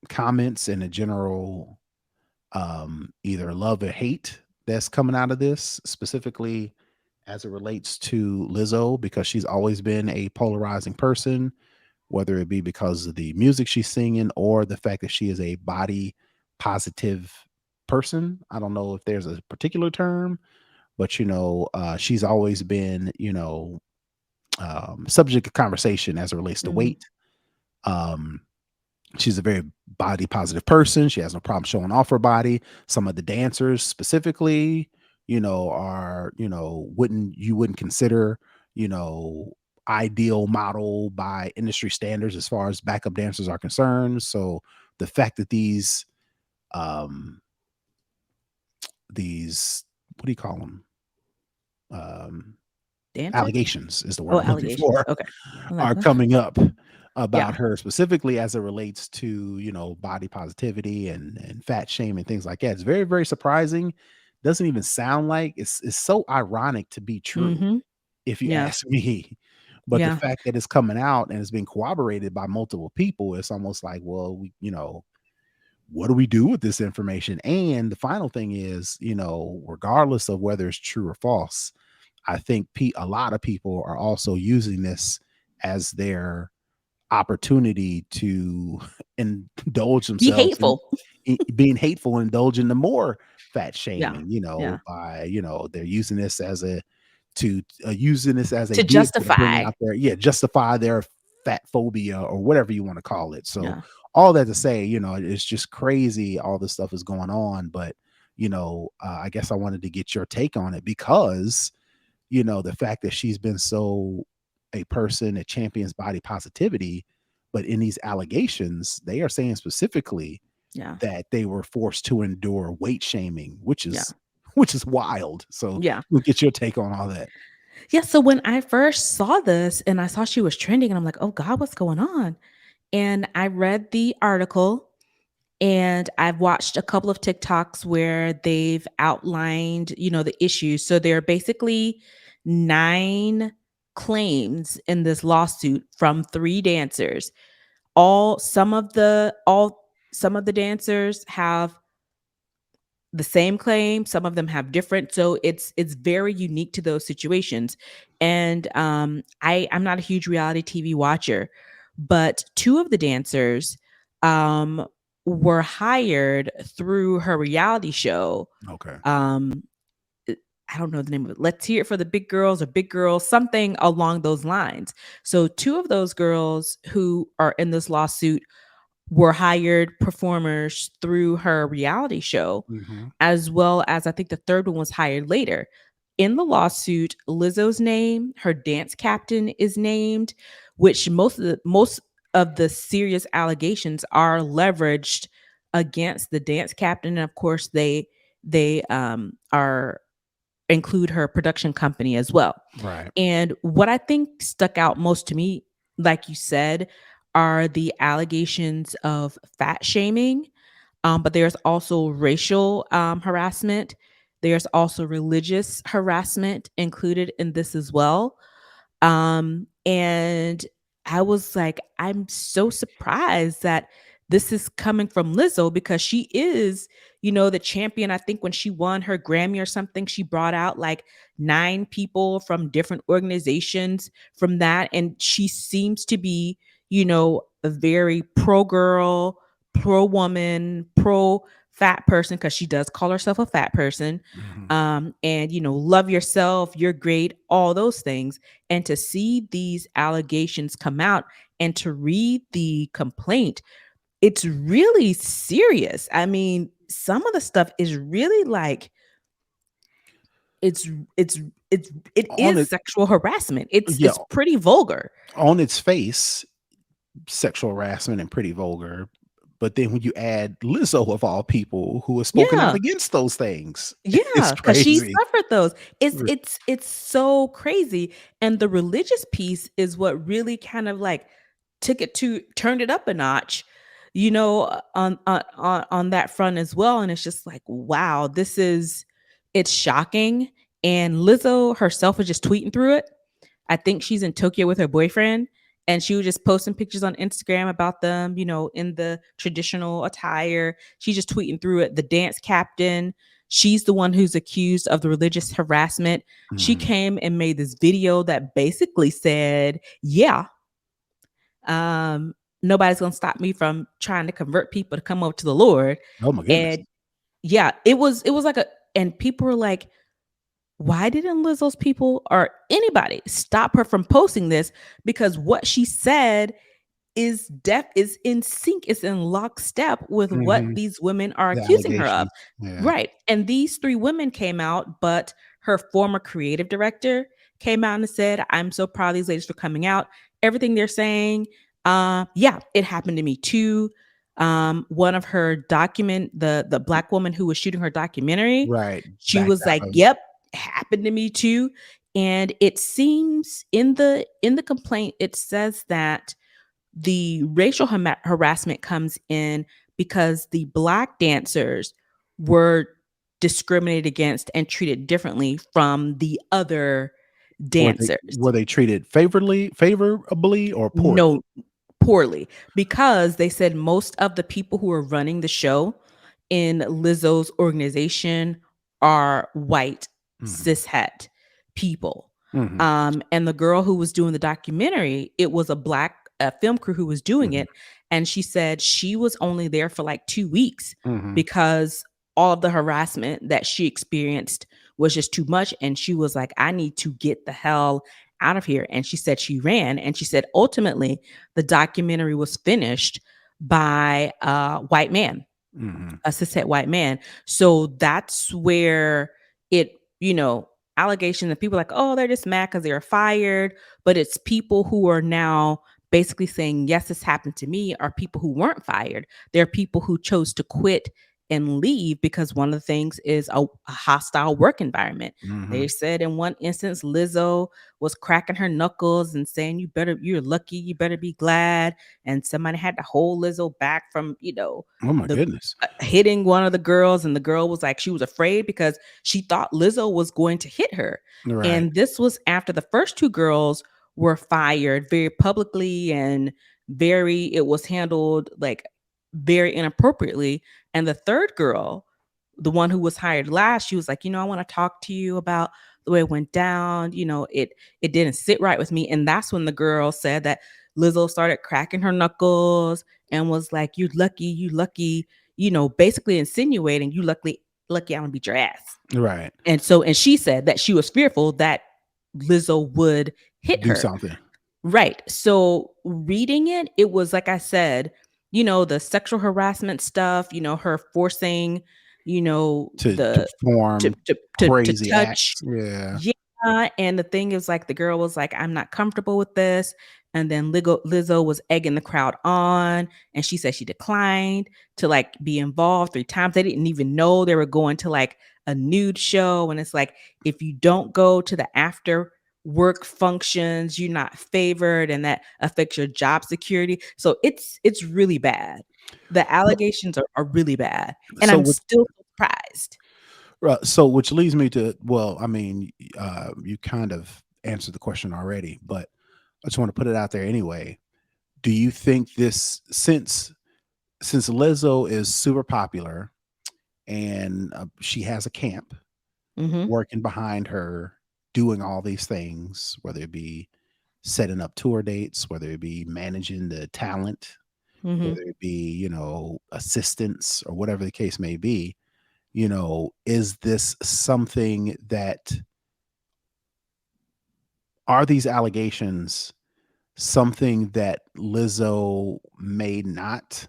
comments and the general, either love or hate that's coming out of this, specifically as it relates to Lizzo, because she's always been a polarizing person, whether it be because of the music she's singing or the fact that she is a body positive person. I don't know if there's a particular term, but she's always been, subject of conversation as it relates to Hmm. weight. Um, she's a very body positive person. She has no problem showing off her body. Some of the dancers specifically, are, wouldn't consider, you know, ideal model by industry standards as far as backup dancers are concerned. So the fact that um, these, what do you call them? Um, Dancers? Allegations is the word Oh, I'm looking allegations. for, Okay. I'm like, are coming up yeah. about her, specifically as it relates to, body positivity and fat shame and things like that. It's very, very surprising. Doesn't even sound like it's so ironic to be true, Hmm. if you Yeah. ask me. But the Yeah. fact that it's coming out and it's being corroborated by multiple people, it's almost like, well, what do we do with this information? And the final thing is, regardless of whether it's true or false, I think a lot of people are also using this as their opportunity to indulge Be themselves in, hateful. being hateful and indulge in the more fat Yeah. shaming, Yeah. by, they're using this as a to using this as a To vehicle to bring justify. out their, justify their fat phobia or whatever you want to call it. So Yeah. all that to say, it's just crazy. All this stuff is going on, but I guess I wanted to get your take on it because the fact that she's been so a person that champions body positivity, but in these allegations, they are saying specifically Yeah. that they were forced to endure weight shaming, which Yeah. is which is wild. So Yeah. we'll get your take on all that. Yeah, so when I first saw this and I saw she was trending and I'm like, "Oh god, what's going on?" And I read the article and I've watched a couple of TikToks where they've outlined, the issues. So there are basically 9 claims in this lawsuit from 3 dancers. Some of the dancers have the same claim, some of them have different, so it's very unique to those situations. And I'm not a huge reality TV watcher, but 2 of the dancers um were hired through her reality show. Okay. um I don't know the name of it. Let's Hear It for the Big Girls or Big Girls, something along those lines. So 2 of those girls who are in this lawsuit were hired performers through her reality show, Mhm. as well as I think the third one was hired later. In the lawsuit, Lizzo's name, her dance captain is named, which most of the serious allegations are leveraged against the dance captain. And of course, they are include her production company as well. Right. And what I think stuck out most to me, like you said, are the allegations of fat shaming, but there's also racial harassment. There's also religious harassment included in this as well. And I was like, I'm so surprised that this is coming from Lizzo because she is, the champion. I think when she won her Grammy or something, she brought out like 9 people from different organizations from that. And she seems to be, a very pro girl, pro woman, pro fat person, because she does call herself a fat person. Mhm. And, love yourself, you're great, all those things. And to see these allegations come out and to read the complaint, it's really serious. I mean, some of the stuff is really like it's it's it On is it, sexual harassment. It's yeah, it's pretty vulgar. on its face, sexual harassment and pretty vulgar. But then when you add Lizzo of all people who has spoken out Yeah. against those things, it's Yeah, because she crazy. suffered those. It's so crazy, and the religious piece is what really kind of, like, turned it up a notch, on that front as well, and it's just like, wow, it's shocking, and Lizzo herself was just tweeting through it. I think she's in Tokyo with her boyfriend, and she was just posting pictures on Instagram about them, in the traditional attire. She's just tweeting through it. The dance captain, she's the one who's accused of the religious harassment. She Mhm. came and made this video that basically said, yeah, um, nobody's gonna stop me from trying to convert people to come over to the Lord. Oh my goodness. And yeah, it was like and people were like, why didn't Lizzo's people or anybody stop her from posting this? Because what she said is in sync, is in lockstep with what Mhm. these women are The accusing her of. allegations. Yeah. Right. And these 3 women came out, but her former creative director came out and said, I'm so proud of these ladies for coming out. Everything they're saying, yeah, it happened to me too. One of her the black woman who was shooting her documentary, Right. she Backed was out like, of. yep, happened to me too. And it seems in the complaint, it says that the racial harassment comes in because the black dancers were discriminated against and treated differently from the other Were they dancers. were they treated favorably or poorly? No, poorly, because they said most of the people who are running the show in Lizzo's organization are white Mhm. cishet people. Mhm. And the girl who was doing the documentary, it was a black a film crew who was doing Mhm. it, and she said she was only there for like 2 weeks Mhm. because all of the harassment that she experienced was just too much, and she was like, "I need to get the hell out of here." And she said she ran, and she said ultimately the documentary was finished by a white man, Mhm. a cishet white man. So that's where it, allegation that people are like, oh, they're just mad because they were fired. But it's people who are now basically saying, yes, this happened to me, are people who weren't fired. They're people who chose to quit and leave because one of the things is a hostile work environment. They Mhm. said in one instance, Lizzo was cracking her knuckles and saying, you're lucky, you better be glad. And somebody had to hold Lizzo back from, Oh my the goodness. hitting one of the girls, and the girl was like she was afraid because she thought Lizzo was going to hit her. Right. And this was after the first two girls were fired very publicly, and it was handled like very inappropriately. And the third girl, the one who was hired last, she was like, I want to talk to you about the way it went down. It didn't sit right with me. And that's when the girl said that Lizzo started cracking her knuckles and was like, you lucky, basically insinuating you lucky I'm gonna beat your ass. Right. And she said that she was fearful that Lizzo would hit Do her. something Right. So reading it, it was like I said, the sexual harassment stuff, her forcing, to the perform to crazy touch. acts. Yeah. Yeah. And the thing is, like, the girl was like, I'm not comfortable with this. And then Lizzo was egging the crowd on, and she said she declined to like be involved 3 times. They didn't even know they were going to like a nude show. And it's like, if you don't go to the after work functions, you're not favored, and that affects your job security. So it's really bad. The Well, allegations are really bad, and so I'm with still surprised. so which leads me to, well, I mean, you kind of answered the question already, but I just want to put it out there anyway. Do you think this, since Lizzo is super popular and she has a camp Hmm. working behind her, doing all these things, whether it be setting up tour dates, whether it be managing the talent, Hmm. whether it be, assistants or whatever the case may be, is this something that, are these allegations something that Lizzo may not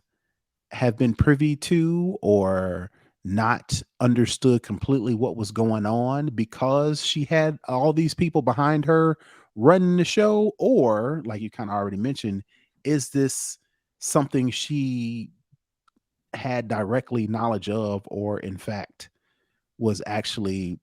have been privy to, or not understood completely what was going on because she had all these people behind her running the show? Or, like you kind of already mentioned, is this something she had directly knowledge of, or in fact was actually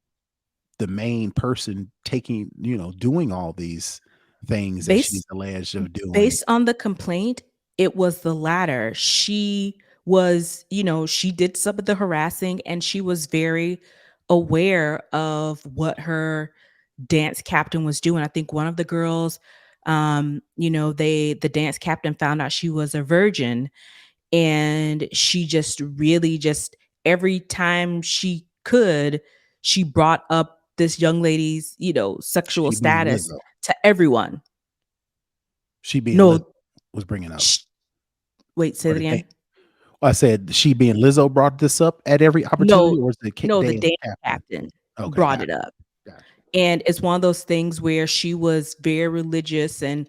the main person taking, doing all these things that she's Based alleged of doing? based on the complaint, it was the latter. She was, she did some of the harassing, and she was very aware of what her dance captain was doing. I think one of the girls, the dance captain found out she was a virgin, and she just really just every time she could, she brought up this young lady's, sexual She being status Lizzo. to everyone. She being Lizzo No, was bringing up, sh- wait, say or that the again. I said she being Lizzo brought this up at every opportunity, No, or was the no, the dance dance captain? captain Okay, brought gotcha, it up. gotcha. And it's one of those things where she was very religious and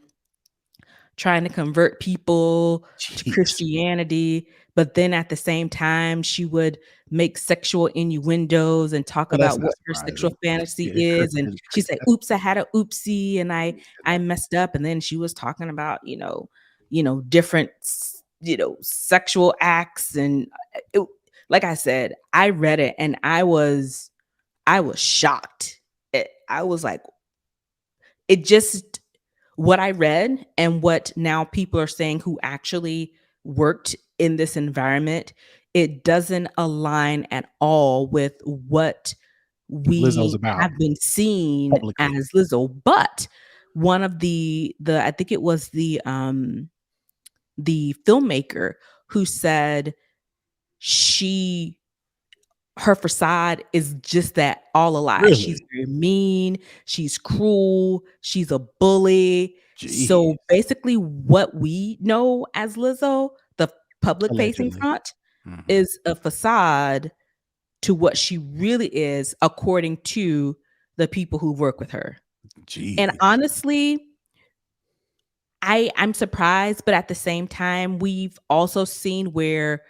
trying to convert people to Jeez. Christianity, but then at the same time, she would make sexual innuendos and talk Well, that's about not what her sexual surprising. fantasy Yeah, is. And Christian she's like, "Oops, I had a oopsie, and I that. messed up." And then she was talking about, different, sexual acts, and it, like I said, I read it and I was shocked. I was like, it just what I read and what now people are saying who actually worked in this environment, it doesn't align at all with what Lizzo's we about have been seeing publicly. as Lizzo. But one of the I think it was the filmmaker who said she her facade is just that, all a lie. She's Really? very mean, she's cruel, she's a bully. So, Jeez. basically, what we know as Lizzo, the public facing Allegedly. front, Mhm. is a facade to what she really is according to the people who work with her. And Jeez. honestly, I'm surprised, but at the same time, we've also seen where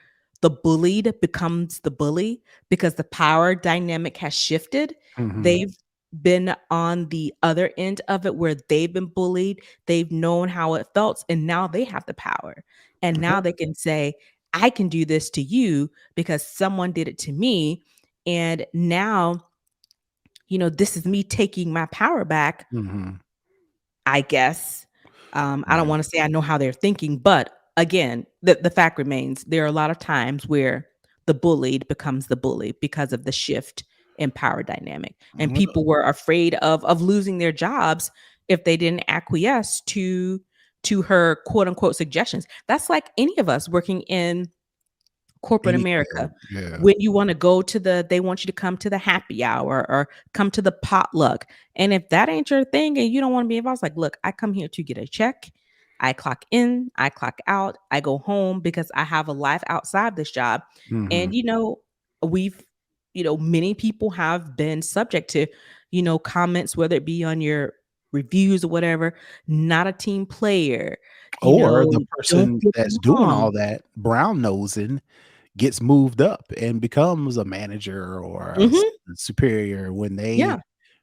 the bullied becomes the bully because the power dynamic has shifted. Mhm. They've been on the other end of it where they've been bullied, they've known how it felt, and now they have the power. And now Okay. they can say, I can do this to you because someone did it to me. And now, this is me taking my power back, Mhm. I guess. I don't Right. wanna say I know how they're thinking, but again, the fact remains there are a lot of times where the bullied becomes the bully because of the shift in power dynamic, and Well, people were afraid of losing their jobs if they didn't acquiesce to her quote unquote suggestions. That's like any of us working in corporate any America. field. Yeah. When you wanna go to they want you to come to the happy hour or come to the potluck, and if that ain't your thing and you don't wanna be involved, it's like, "Look, I come here to get a check. I clock in, I clock out, I go home because I have a life outside this job." Mhm. And, we've many people have been subject to, comments, whether it be on your reviews or whatever, "Not a team player," Or the "Don't person get that's doing along." all that brown nosing gets moved up and becomes a manager or a Mhm. superior when they, Yeah,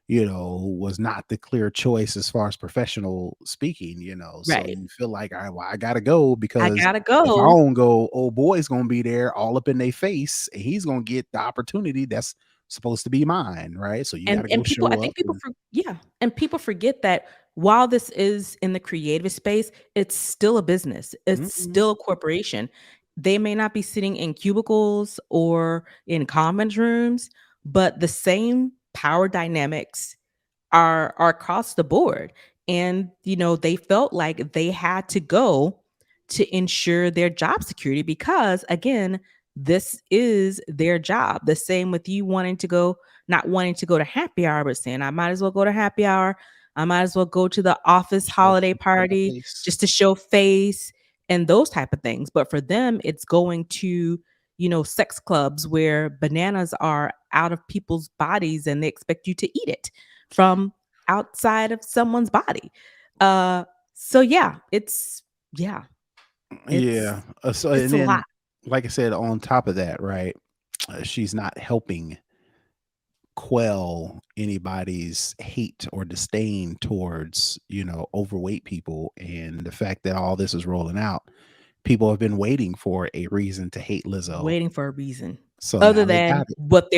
was not the clear choice as far as professional speaking. So right. you feel like, "All right, well, I gotta go I because gotta if I go. don't go, old boy's gonna be there all up in their face, and he's gonna get the opportunity that's supposed to be mine," right? So you And gotta go people I show think up people and yeah, and people forget that while this is in the creative space, it's still a business. It's Mhm. still a corporation. They may not be sitting in cubicles or in conference rooms, but the same power dynamics are across the board. And, they felt like they had to go to ensure their job security because, again, this is their job. The same with you wanting to go, not wanting to go to happy hour, but saying, I might as well go to happy hour. I might as well go to the office show holiday show my party face. just to show face and those type of things. But for them, it's going to, sex clubs where bananas are out of people's bodies and they expect you to eat it from outside of someone's body. Uh, so yeah, yeah, Yeah, so it's and a lot. then, like I said, on top of that, right, she's not helping quell anybody's hate or disdain towards, overweight people, and the fact that all this is rolling out, people have been waiting for a reason to hate Lizzo, Waiting for a reason so other now they than got it.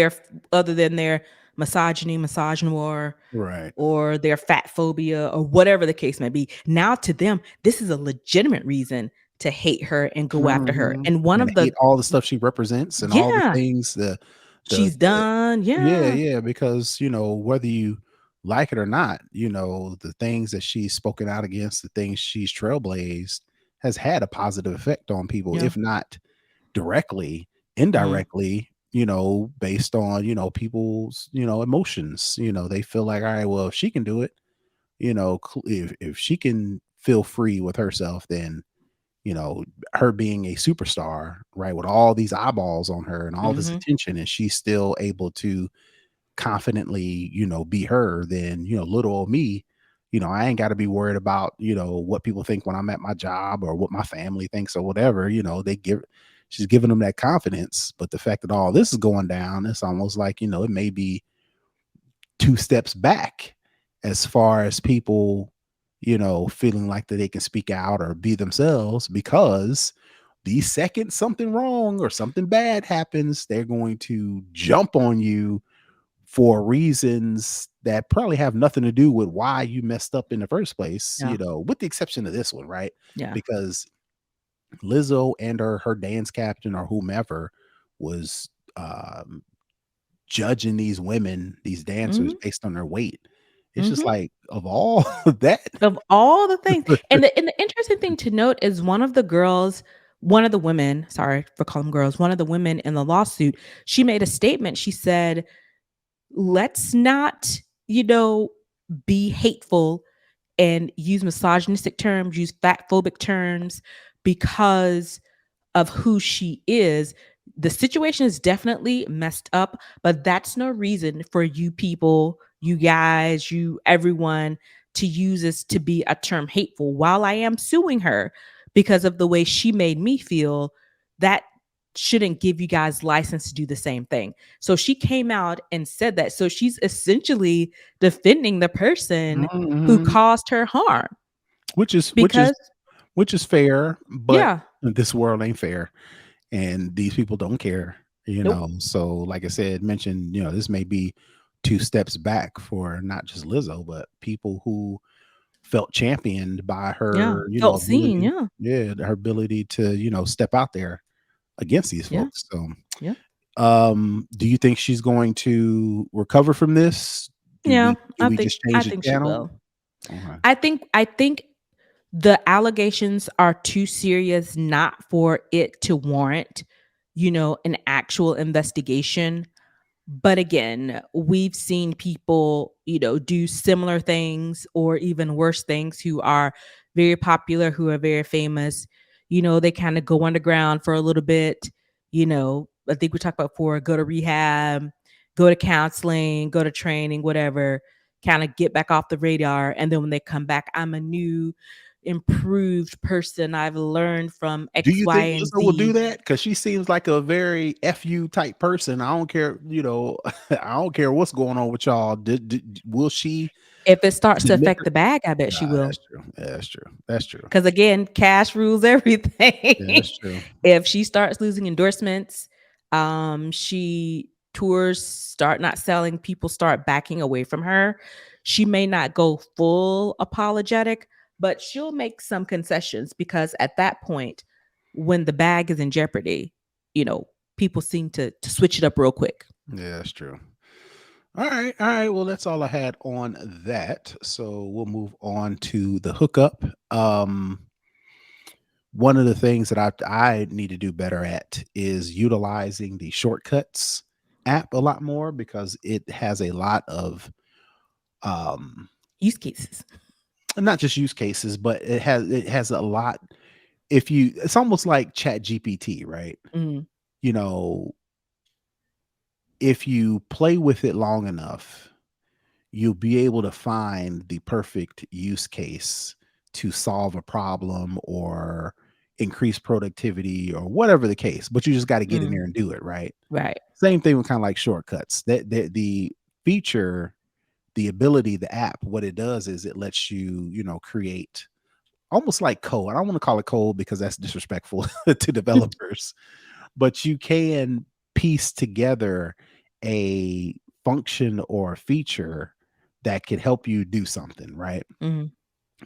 their misogyny, misogynoir, Right. or their fat phobia, or whatever the case may be. Now to them, this is a legitimate reason to hate her and go after her. Mhm, And one and of hate the all the stuff she represents and all the yeah, things she's the done. yeah, Yeah. yeah, because, whether you like it or not, the things that she's spoken out against, the things she's trailblazed has had a positive effect on people, Yeah. if not directly, Mhm. indirectly, based on, people's, emotions. They feel like, all right, well, if she can do it, if she can feel free with herself, then you know, her being a superstar, right, with all these eyeballs on her and all this Mhm. attention, and she's still able to confidently, be her, then, little old me, I ain't got to be worried about, what people think when I'm at my job or what my family thinks or whatever. She's giving them that confidence. But the fact that all this is going down, it's almost like, it may be two steps back as far as people, feeling like that they can speak out or be themselves because the second something wrong or something bad happens, they're going to jump on you for reasons that probably have nothing to do with why you messed up in the first place, Yeah. with the exception of this one, right? Yeah. Because Lizzo and her dance captain or whomever was judging these women, these dancers Mhm. based on their weight. It's just Mhm. like, of all of that. Of all the things, and the interesting thing to note is one of the girls one of the women, sorry for calling them girls, one of the women in the lawsuit, she made a statement. She said, let's not, you know, be hateful and use misogynistic terms, use fat phobic terms because of who she is. The situation is definitely messed up, but that's no reason for you people, you guys, you everyone to use this to be a term hateful. While I am suing her because of the way she made me feel, that shouldn't give you guys license to do the same thing. So she came out and said that. So she's essentially defending the person who Mhm. caused her harm Which is which is because which is fair, but yeah, this world ain't fair, and these people don't care, nope. so, like I said, mentioned, this may be 2 steps back for not just Lizzo, but people who felt championed by Yeah. her, Felt seen. ability. Yeah. Yeah, her ability to, step out there against these Yeah. folks. So, Yeah. do you think she's going to recover from this? Do Yeah. we do we just I change the think she channel? will. Okay. I think the allegations are too serious not for it to warrant, an actual investigation. But again, we've seen people, do similar things or even worse things who are very popular, who are very famous. They kind of go underground for a little bit. I think we talked about before, go to rehab, go to counseling, go to training, whatever, kind of get back off the radar. And then when they come back, I'm a new, improved person. I've learned from Do X, you Y, think and Lizzo will do Z. that? Because she seems like a very "F you" type person. I don't care, I don't care what's going on with y'all. Will she If it starts to submit affect her? the bag, I bet she Nah, will. that's true. Yeah, that's true. That's true. Because again, cash rules Yeah, everything. that's true. If she starts losing endorsements, she tours start not selling, people start backing away from her. She may not go full apologetic, but she'll make some concessions because at that point, when the bag is in jeopardy, you know, people seem to switch it up real quick. Yeah, that's true. All right. Well, that's all I had on that. So we'll move on to the hookup. One of the things that I need to do better at is utilizing the shortcuts app a lot more because it has a lot of um Use cases. not just use cases, but it has a lot. If you, it's almost like Chat GPT, right? Mhm, You know, if you play with it long enough, you'll be able to find the perfect use case to solve a problem or increase productivity or whatever the case. But you just got to get in mhm, there and do it, right? right. Same thing with kind of like shortcuts. That the feature, the ability, the app, what it does is it lets you, create almost like code. I don't want to call it code because that's disrespectful to developers, but you can piece together a function or a feature that could help you do something, right? Mhm,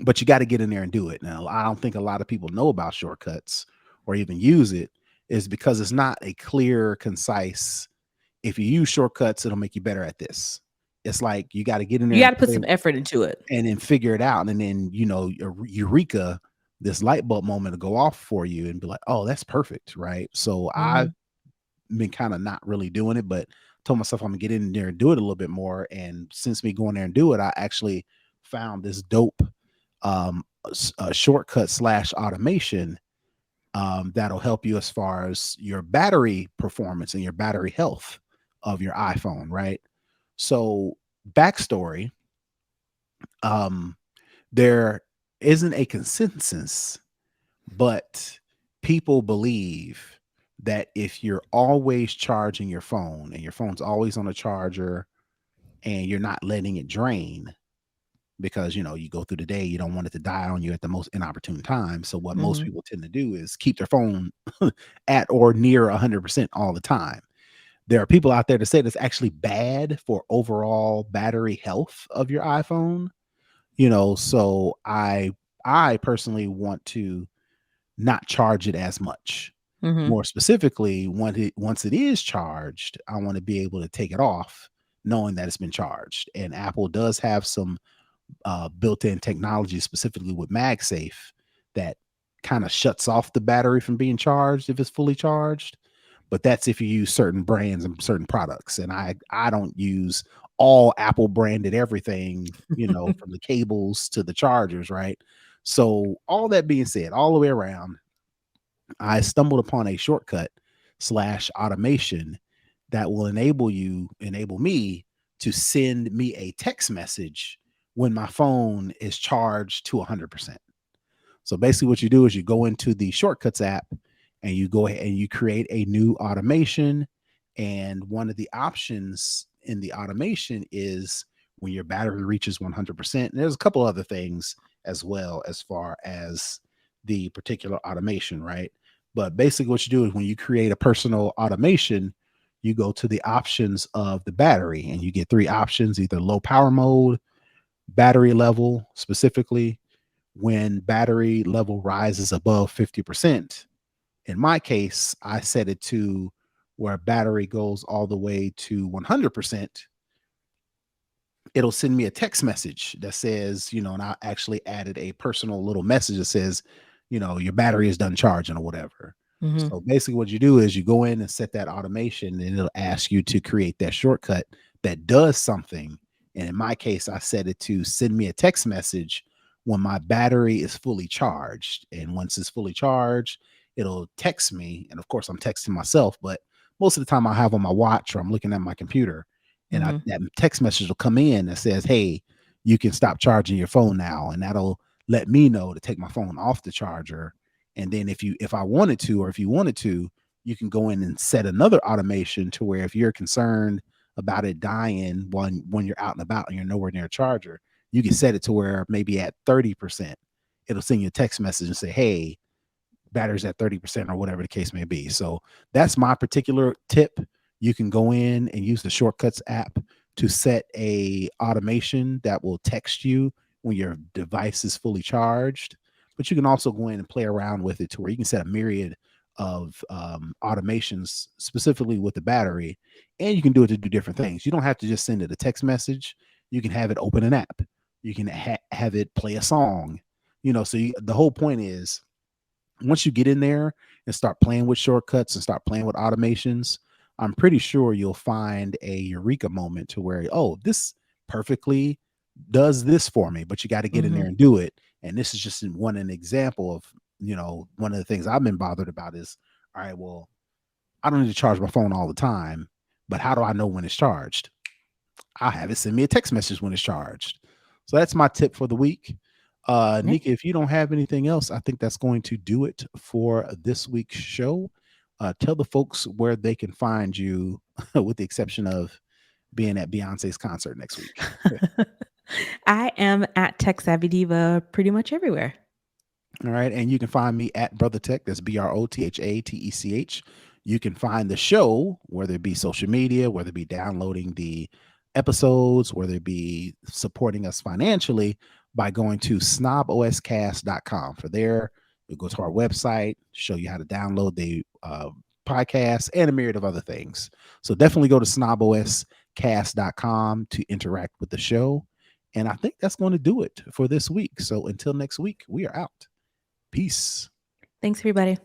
But you got to get in there and do it. Now, I don't think a lot of people know about shortcuts or even use it, is because it's not a clear, concise. If you use shortcuts, it'll make you better at this. It's like you got to get in you there and gotta put play some effort into it. and then figure it out. And then, eureka, this light bulb moment to go off for you and be like, oh, that's perfect. Right. So I've Mhm, been kind of not really doing it, but told myself I'm gonna get in there and do it a little bit more. And since me going there and do it, I actually found this dope shortcut slash automation that'll help you as far as your battery performance and your battery health of your iPhone, right? So, backstory, um, there isn't a consensus, but people believe that if you're always charging your phone and your phone's always on a charger and you're not letting it drain, because you go through the day, you don't want it to die on you at the most inopportune time. So what most mhm, people tend to do is keep their phone at or near 100% all the time. There are people out there that say that's actually bad for overall battery health of your iPhone. So I personally want to not charge it as much. mhm, More specifically, once it is charged, I want to be able to take it off knowing that it's been charged. And Apple does have some built-in technology, specifically with MagSafe, that kind of shuts off the battery from being charged if it's fully charged. But that's if you use certain brands and certain products. And I don't use all Apple branded everything, from the cables to the chargers, right? So all that being said, all the way around, I stumbled upon a shortcut slash automation that will enable me to send me a text message when my phone is charged to 100%. So basically, what you do is you go into the Shortcuts app and you go ahead and you create a new automation. And one of the options in the automation is when your battery reaches 100%. And there's a couple other things as well as far as the particular automation, right? But basically, what you do is when you create a personal automation, you go to the options of the battery and you get three options, either low power mode, battery level specifically, when battery level rises above 50%. In my case, I set it to where battery goes all the way to 100%. It'll send me a text message that says, and I actually added a personal little message that says, your battery is done charging or whatever. Mhm. So basically, what you do is you go in and set that automation, and it'll ask you to create that shortcut that does something. And in my case, I set it to send me a text message when my battery is fully charged. And once it's fully charged, it'll text me. And of course, I'm texting myself, but most of the time I have on my watch or I'm looking at my computer, and Mhm. that text message will come in that says, "Hey, you can stop charging your phone now," and that'll let me know to take my phone off the charger. And then if I wanted to, or if you wanted to, you can go in and set another automation to where if you're concerned about it dying when you're out and about and you're nowhere near a charger, you can set it to where maybe at 30%, it'll send you a text message and say, "Hey, batteries at 30% or whatever the case may be." So that's my particular tip. You can go in and use the Shortcuts app to set a automation that will text you when your device is fully charged. But you can also go in and play around with it to where you can set a myriad of automations specifically with the battery, and you can do it to do different things. You don't have to just send it a text message. You can have it open an app. You can have it play a song. The whole point is once you get in there and start playing with shortcuts and start playing with automations, I'm pretty sure you'll find a eureka moment to where, oh, this perfectly does this for me, but you got to get in there Mhm. and do it. And this is just an example of, one of the things I've been bothered about is, all right, well, I don't need to charge my phone all the time, but how do I know when it's charged? I'll have it send me a text message when it's charged. So that's my tip for the week. Yeah. Nika, if you don't have anything else, I think that's going to do it for this week's show. Tell the folks where they can find you, with the exception of being at Beyonce's concert next week. I am at Tech Savvy Diva pretty much everywhere. All right. And you can find me at Brother Tech. That's BROTHATECH. You can find the show, whether it be social media, whether it be downloading the episodes, whether it be supporting us financially by going to snoboscast.com. For there, you'll go to our website, show you how to download the podcast and a myriad of other things. So definitely go to snoboscast.com to interact with the show. And I think that's going to do it for this week. So until next week, we are out. Peace. Thanks, everybody.